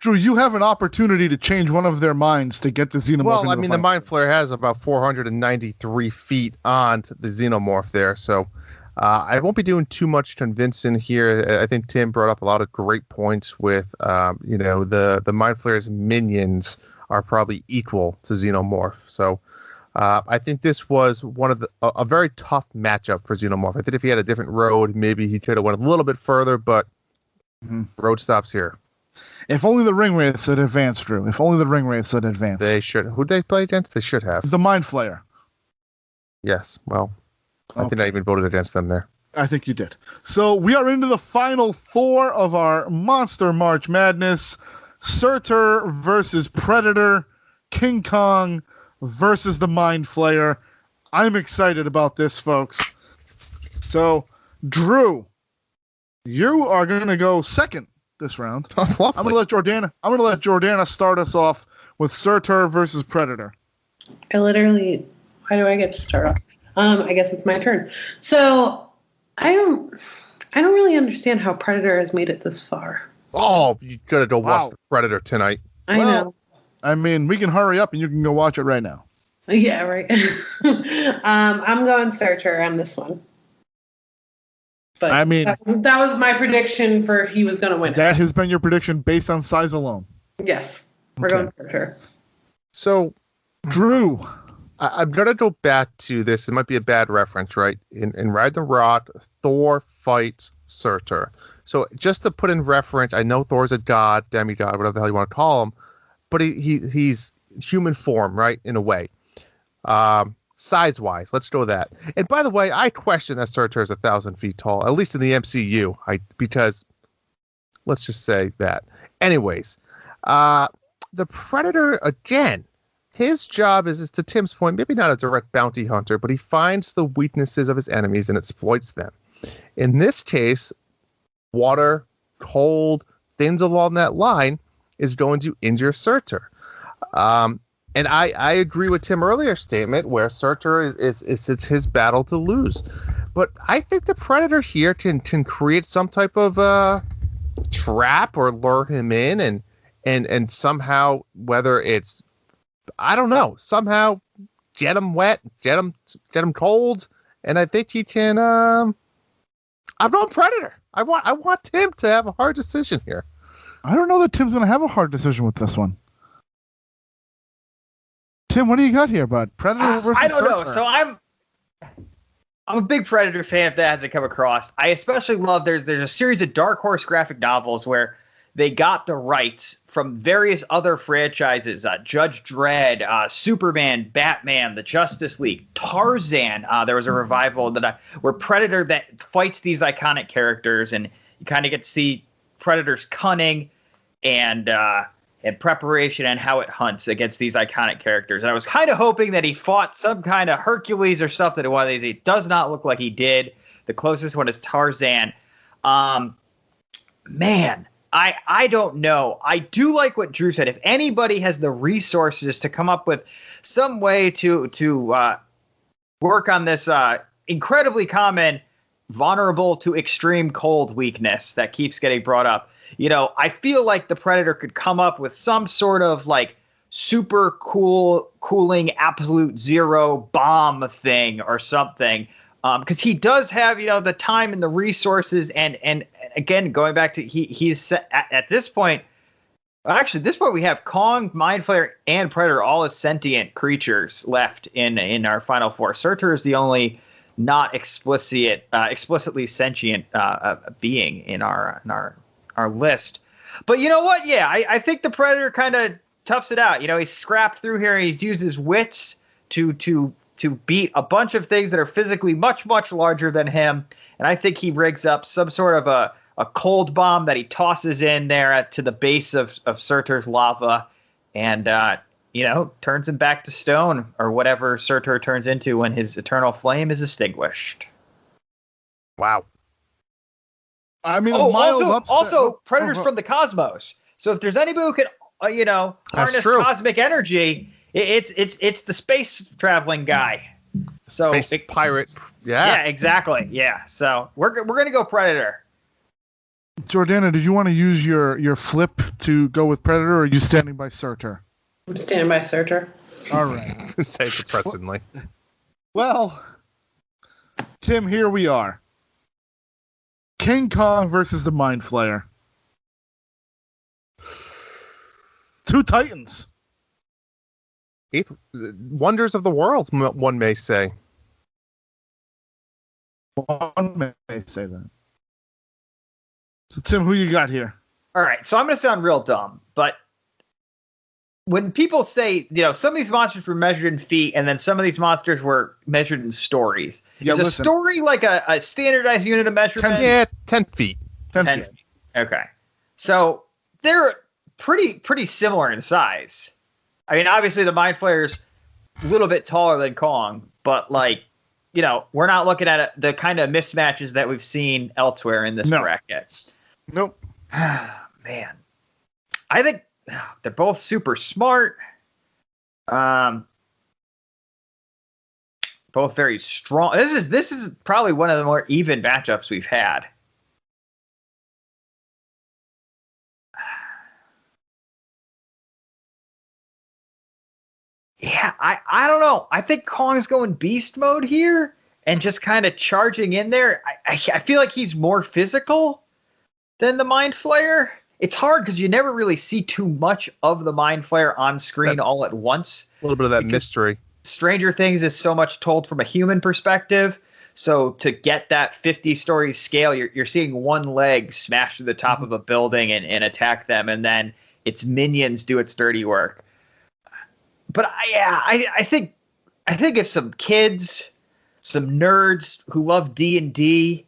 Drew, you have an opportunity to change one of their minds to get the Xenomorph. Well, into I mean, the Mind Flayer has about 493 feet on the Xenomorph there, so I won't be doing too much convincing here. I think Tim brought up a lot of great points with, the Mind Flayer's minions are probably equal to Xenomorph. So I think this was one of a very tough matchup for Xenomorph. I think if he had a different road, maybe he could have went a little bit further, but road stops here. If only the Ring Wraiths had advanced, Drew. If only the Ring Wraiths had advanced. They should. Who'd they play against? They should have. The Mind Flayer. Yes. Well, I think I even voted against them there. I think you did. So we are into the final four of our Monster March Madness. Surtur versus Predator. King Kong versus the Mind Flayer. I'm excited about this, folks. So, Drew, you are going to go second this round. That's lovely. I'm going to let Jordana start us off with Surtur versus Predator. Why do I get to start off? I guess it's my turn. So I don't really understand how Predator has made it this far. Oh, you gotta go watch the Predator tonight. I know. I mean, we can hurry up and you can go watch it right now. Yeah, right. I'm going Surtur on this one. But I mean, that was my prediction for he was going to win. That has been your prediction based on size alone. Yes, we're going Surtur. So, Drew, I'm going to go back to this. It might be a bad reference, right? In Ragnarok, Thor fights Surtur. So just to put in reference, I know Thor's a god, demigod, whatever the hell you want to call him, but he's human form, right, in a way. Size-wise, let's go with that. And by the way, I question that Surtur is 1,000 feet tall, at least in the MCU, because let's just say that. Anyways, the Predator, again, his job is to Tim's point, maybe not a direct bounty hunter, but he finds the weaknesses of his enemies and exploits them. In this case, water, cold, things along that line is going to injure Surtur. And I agree with Tim's earlier statement where Surtur is it's his battle to lose. But I think the Predator here can create some type of trap or lure him in and somehow, whether it's, I don't know, somehow get him wet, get him cold, and I think he can. I'm going Predator. I want Tim to have a hard decision here. I don't know that Tim's going to have a hard decision with this one. Tim, what do you got here, bud? Predator versus I don't Surtur. know. So I'm a big Predator fan if that hasn't come across. I especially love there's a series of Dark Horse graphic novels where they got the rights from various other franchises, Judge Dredd, Superman, Batman, the Justice League, Tarzan. There was a revival where Predator that fights these iconic characters, and you kind of get to see Predator's cunning and preparation and how it hunts against these iconic characters. And I was kind of hoping that he fought some kind of Hercules or something in one of these. It does not look like he did. The closest one is Tarzan. Man. I don't know. I do like what Drew said. If anybody has the resources to come up with some way to work on this incredibly common, vulnerable to extreme cold weakness that keeps getting brought up, I feel like the Predator could come up with some sort of like super cooling absolute zero bomb thing or something. Because he does have, the time and the resources, and again, going back to he's at this point. Actually, at this point we have Kong, Mind Flayer, and Predator all as sentient creatures left in our final four. Surtur is the only not explicitly sentient being in our list. But you know what? Yeah, I think the Predator kind of toughs it out. He's scrapped through here. He's used his wits to beat a bunch of things that are physically much, much larger than him. And I think he rigs up some sort of a cold bomb that he tosses in there to the base of Surtur's lava and, turns him back to stone or whatever Surtur turns into when his eternal flame is extinguished. Wow. I mean, also Predators from the cosmos. So if there's anybody who can, harness cosmic energy, it's the space traveling guy. So space pirate. Yeah, exactly. Yeah. So we're gonna go Predator. Jordana, did you want to use your flip to go with Predator, or are you standing by Surtur? I'm standing by Surtur. All right. Say it depressingly. Well, Tim, here we are. King Kong versus the Mind Flayer. Two titans. Wonders of the world, one may say. One may say that. So, Tim, who you got here? All right, so I'm going to sound real dumb, but when people say, some of these monsters were measured in feet, and then some of these monsters were measured in stories. Is a story like a standardized unit of measurement? 10 feet. 10 feet. Okay. So they're pretty similar in size. I mean, obviously the Mind Flayer's a little bit taller than Kong, but we're not looking at the kind of mismatches that we've seen elsewhere in this bracket. Nope. Man. I think they're both super smart. Both very strong. This is probably one of the more even matchups we've had. Yeah, I don't know. I think Kong's going beast mode here and just kind of charging in there. I feel like he's more physical than the Mind Flayer. It's hard because you never really see too much of the Mind Flayer on screen all at once. A little bit of that mystery. Stranger Things is so much told from a human perspective. So to get that 50-story scale, you're seeing one leg smash through the top of a building and attack them, and then its minions do its dirty work. But I think if some kids, some nerds who love D&D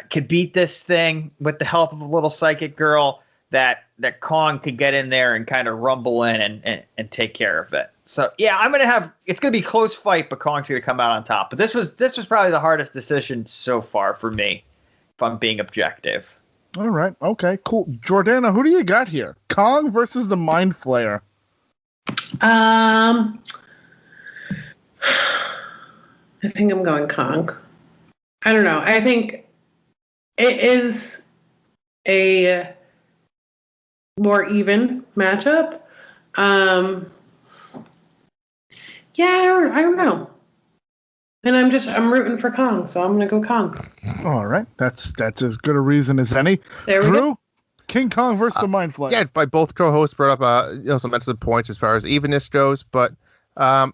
could beat this thing with the help of a little psychic girl, that Kong could get in there and kind of rumble in and take care of it. So yeah, it's gonna be a close fight, but Kong's gonna come out on top. But this was probably the hardest decision so far for me, if I'm being objective. All right. Okay. Cool. Jordana, who do you got here? Kong versus the Mind Flayer. I think I'm going Kong. I don't know. I think it is a more even matchup. Yeah, I don't know. And I'm rooting for Kong, so I'm gonna go Kong. All right. That's as good a reason as any. There we go. King Kong versus the Mind Flayer. Yeah, by both co-hosts brought up some excellent points as far as evenness goes, but I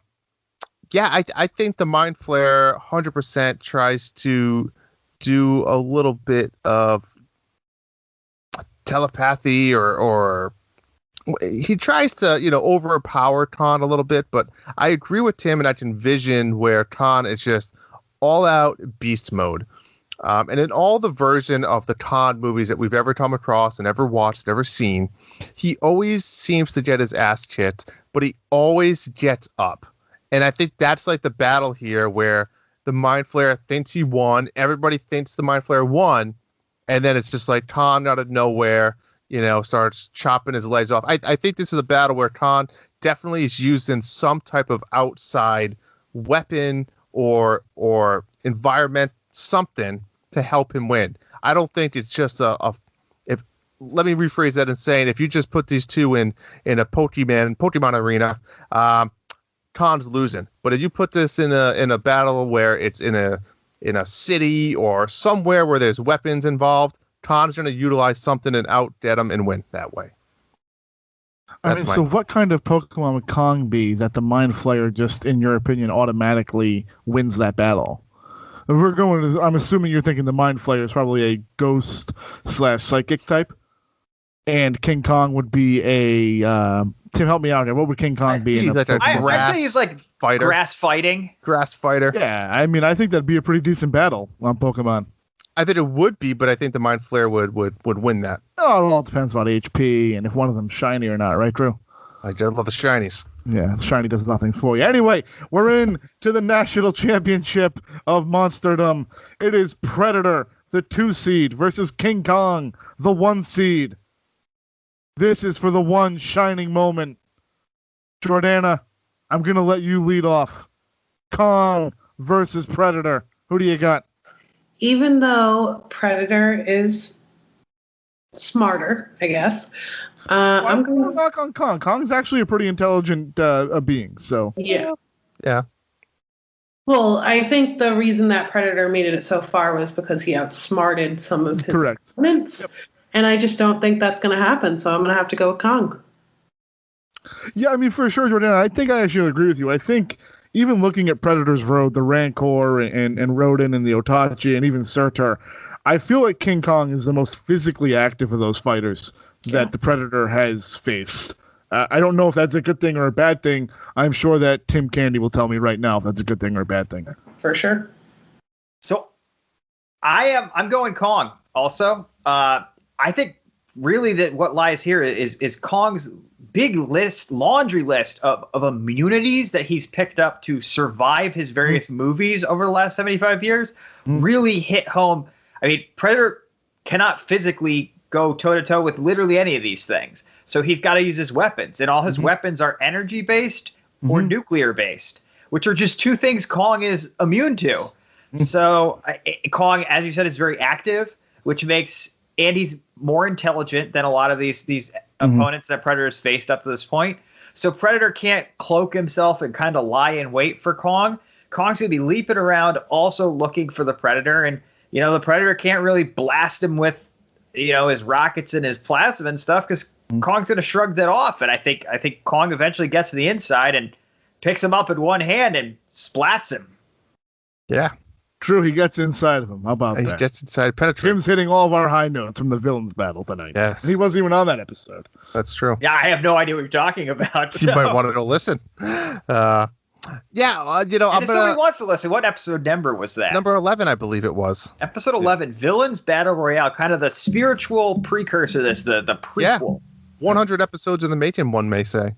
think the Mind Flayer 100% tries to do a little bit of telepathy or he tries to overpower Khan a little bit, but I agree with Tim, and I can envision where Khan is just all out beast mode. And in all the version of the Khan movies that we've ever come across and ever watched, and ever seen, he always seems to get his ass kicked, but he always gets up. And I think that's like the battle here where the Mind Flayer thinks he won, everybody thinks the Mind Flayer won, and then it's just like Khan out of nowhere, starts chopping his legs off. I think this is a battle where Khan definitely is using some type of outside weapon or environment, something to help him win. I don't think it's just let me rephrase that in saying, if you just put these two in a Pokemon arena, Khan's losing. But if you put this in a battle where it's in a city or somewhere where there's weapons involved, Khan's going to utilize something and outget him and win that way. So what kind of Pokemon would Kong be that the Mind Flayer just, in your opinion, automatically wins that battle? If we're going, I'm assuming you're thinking the Mind Flayer is probably a ghost/psychic type, and King Kong would be a. Tim, help me out here. What would King Kong be? He's like I'd say he's like fighter. Grass fighting. Grass fighter. Yeah, I mean, I think that'd be a pretty decent battle on Pokemon. I think it would be, but I think the Mind Flayer would win that. Oh, it all depends about HP and if one of them's shiny or not, right, Drew? I just love the shinies. Yeah, shiny does nothing for you. Anyway, we're in to the National Championship of Monsterdom. It is Predator, the 2 seed, versus King Kong, the 1 seed. This is for the one shining moment. Jordana, I'm going to let you lead off. Kong versus Predator. Who do you got? Even though Predator is smarter, I guess. I'm going to knock on Kong. Kong's actually a pretty intelligent being, so. Yeah. Yeah. Well, I think the reason that Predator made it so far was because he outsmarted some of his opponents. Yep. And I just don't think that's going to happen, so I'm going to have to go with Kong. Yeah, I mean, for sure, Jordana, I think I actually agree with you. I think even looking at Predator's Road, the Rancor and Rodin and the Otachi and even Surtur, I feel like King Kong is the most physically active of those fighters that the Predator has faced. I don't know if that's a good thing or a bad thing. I'm sure that Tim Candy will tell me right now if that's a good thing or a bad thing. For sure. So I'm going Kong also. I think really that what lies here is Kong's big laundry list of immunities that he's picked up to survive his various movies over the last 75 years really hit home. I mean, Predator cannot physically go toe-to-toe with literally any of these things. So he's got to use his weapons, and all his weapons are energy-based or nuclear-based, which are just two things Kong is immune to. So Kong, as you said, is very active, which makes and he's more intelligent than a lot of these opponents that Predator's faced up to this point. So Predator can't cloak himself and kind of lie in wait for Kong. Kong's going to be leaping around also looking for the Predator. And, the Predator can't really blast him with, his rockets and his plasma and stuff because Kong's going to shrug that off. And I think Kong eventually gets to the inside and picks him up in one hand and splats him. Yeah. True, he gets inside of him. How about that? He gets inside, penetrates. Tim's hitting all of our high notes from the villains battle tonight. Yes. And he wasn't even on that episode. That's true. Yeah, I have no idea what you're talking about. You might want to listen. I'm assuming he wants to listen. What episode number was that? Number 11, I believe it was. Episode 11, Villains Battle Royale, kind of the spiritual precursor to this, the prequel. 100 episodes in the making, one may say.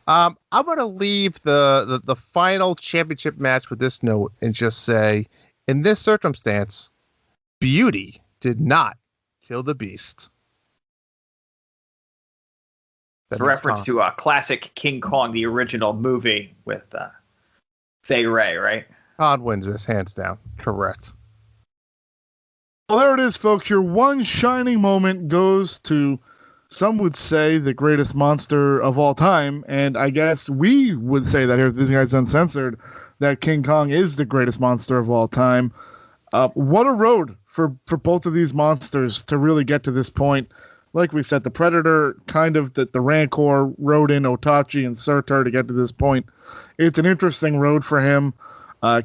I'm going to leave the final championship match with this note and just say, in this circumstance, beauty did not kill the beast. It's a reference to a classic King Kong, the original movie with Fay Ray, right? Todd wins this, hands down. Correct. Well, there it is, folks. Your one shining moment goes to, some would say, the greatest monster of all time. And I guess we would say that here at This Guy's Uncensored, that King Kong is the greatest monster of all time. What a road for both of these monsters to really get to this point. Like we said, the Predator, kind of the Rancor, Rodin, Otachi, and Surtur to get to this point. It's an interesting road for him.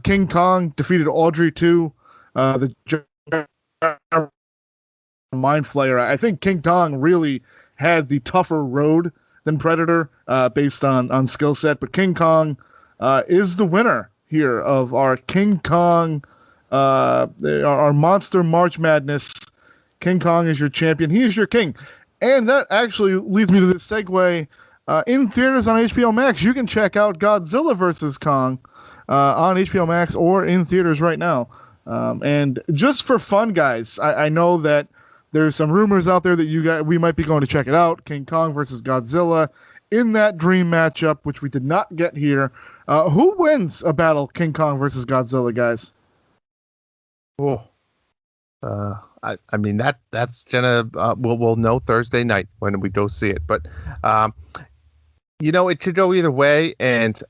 King Kong defeated Audrey too. The Mind Flayer. I think King Kong really had the tougher road than Predator based on skill set. But King Kong is the winner here of our King Kong, our Monster March Madness. King Kong is your champion. He is your king. And that actually leads me to this segue. In theaters on HBO Max, you can check out Godzilla vs. Kong on HBO Max or in theaters right now. And just for fun, guys, I know that there's some rumors out there that we might be going to check it out. King Kong versus Godzilla in that dream matchup, which we did not get here. Who wins a battle, King Kong versus Godzilla, guys? I mean that's gonna we'll know Thursday night when we go see it. But it could go either way, and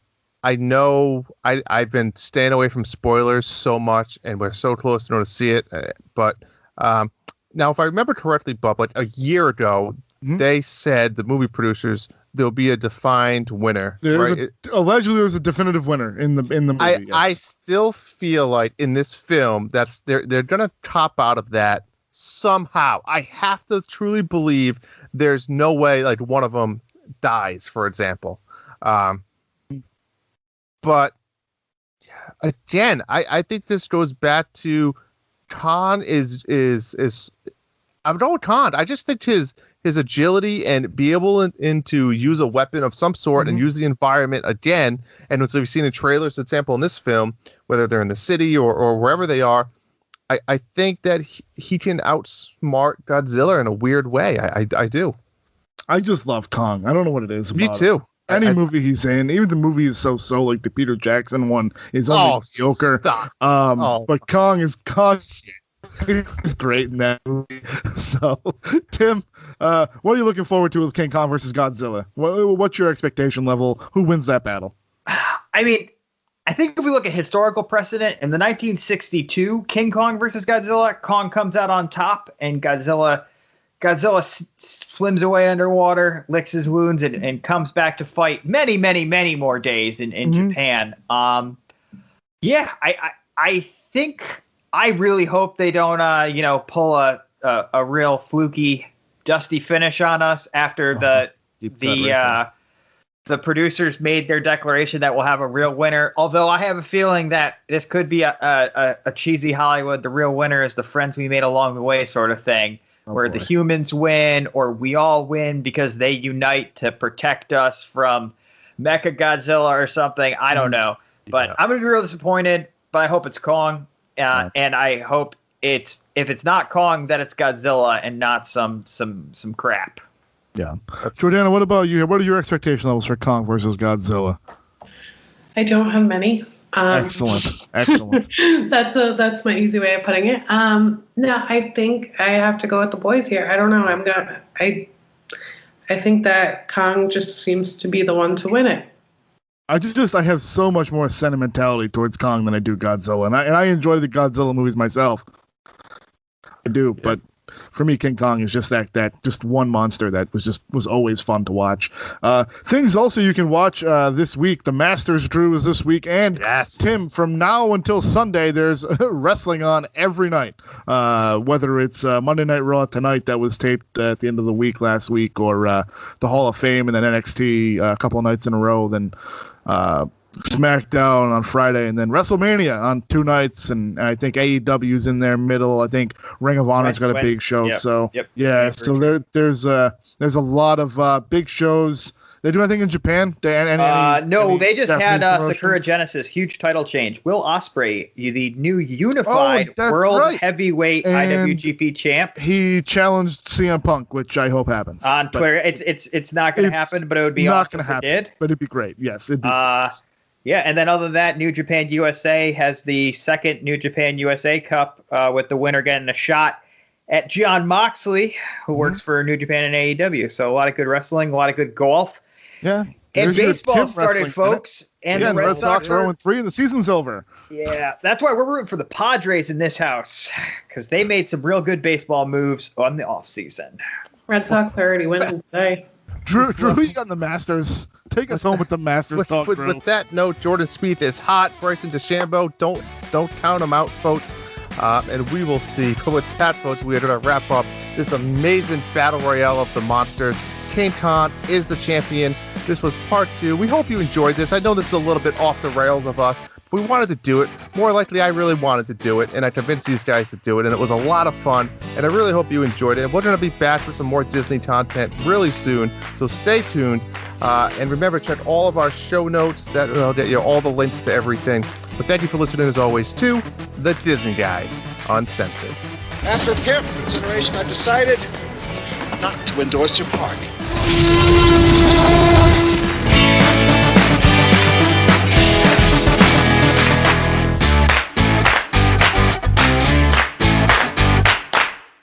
I know I've been staying away from spoilers so much, and we're so close to see it. But now, if I remember correctly, Bub, like a year ago, they said, the movie producers, there'll be a defined winner. Allegedly, there's a definitive winner in the movie. Yes. I still feel like in this film, they're gonna cop out of that somehow. I have to truly believe there's no way like one of them dies, for example. But again, I think this goes back to Khan I'm going with Khan. I just think his agility and be able to use a weapon of some sort and use the environment again. And as we've seen in trailers, for example, in this film, whether they're in the city or wherever they are, I think that he can outsmart Godzilla in a weird way. I do. I just love Kong. I don't know what it is about Me too. Any movie he's in, even the movie is so like the Peter Jackson one is mediocre. But Kong is great in that movie. So, Tim, what are you looking forward to with King Kong versus Godzilla? What's your expectation level? Who wins that battle? I mean, I think if we look at historical precedent, in the 1962 King Kong versus Godzilla, Kong comes out on top, and Godzilla swims away underwater, licks his wounds, and comes back to fight many, many, many more days in Japan. I think I really hope they don't, pull a real fluky, dusty finish on us after the producers made their declaration that we'll have a real winner. Although I have a feeling that this could be a cheesy Hollywood, the real winner is the friends we made along the way sort of thing. The humans win or we all win because they unite to protect us from Mecha Godzilla or something. I don't know. But I'm going to be real disappointed, but I hope it's Kong. And I hope if it's not Kong, that it's Godzilla and not some crap. Yeah. Jordana, what about you? What are your expectation levels for Kong versus Godzilla? I don't have many. Excellent. That's my easy way of putting it. No, I think I have to go with the boys here. I don't know. I think that Kong just seems to be the one to win it. I have so much more sentimentality towards Kong than I do Godzilla, and I enjoy the Godzilla movies myself. I do, but for me, King Kong is just that just one monster that was always fun to watch. Things also you can watch this week. The Masters Drew is this week, and Tim, from now until Sunday, there's wrestling on every night. Whether it's Monday Night Raw tonight that was taped at the end of the week last week, or the Hall of Fame and then NXT a couple of nights in a row, then SmackDown on Friday, and then WrestleMania on 2 nights, and I think AEW's in there middle. I think Ring of Honor's got a big show. Yep. So Yep. yeah, so there's a lot of big shows. They do anything in Japan? No, they just had promotions? Sakura Genesis, huge title change. Will Ospreay, the new unified world heavyweight IWGP champ. He challenged CM Punk, which I hope happens on Twitter. It's not going to happen, but it would be awesome if it did. But it'd be great. Yes, it'd be. Yeah, and then other than that, New Japan USA has the second New Japan USA Cup with the winner getting a shot at Jon Moxley, who works for New Japan and AEW. So a lot of good wrestling, a lot of good golf. Yeah. And baseball started, folks. And the Red Sox are 0-3 and the season's over. Yeah, that's why we're rooting for the Padres in this house, because they made some real good baseball moves on the offseason. Red Sox are already winning today. Drew, you got the Masters. Take us home with the Masters talk, Drew. With that note, Jordan Spieth is hot. Bryson DeChambeau, don't count him out, folks. And we will see. But with that, folks, we are going to wrap up this amazing battle royale of the monsters. King Kong is the champion. This was part 2. We hope you enjoyed this. I know this is a little bit off the rails of us, but we wanted to do it. More likely, I really wanted to do it, and I convinced these guys to do it, and it was a lot of fun, and I really hope you enjoyed it. And we're going to be back for some more Disney content really soon, so stay tuned. And remember, check all of our show notes. That will get you all the links to everything. But thank you for listening, as always, to The Disney Guys Uncensored. After careful consideration, I've decided not to endorse your park.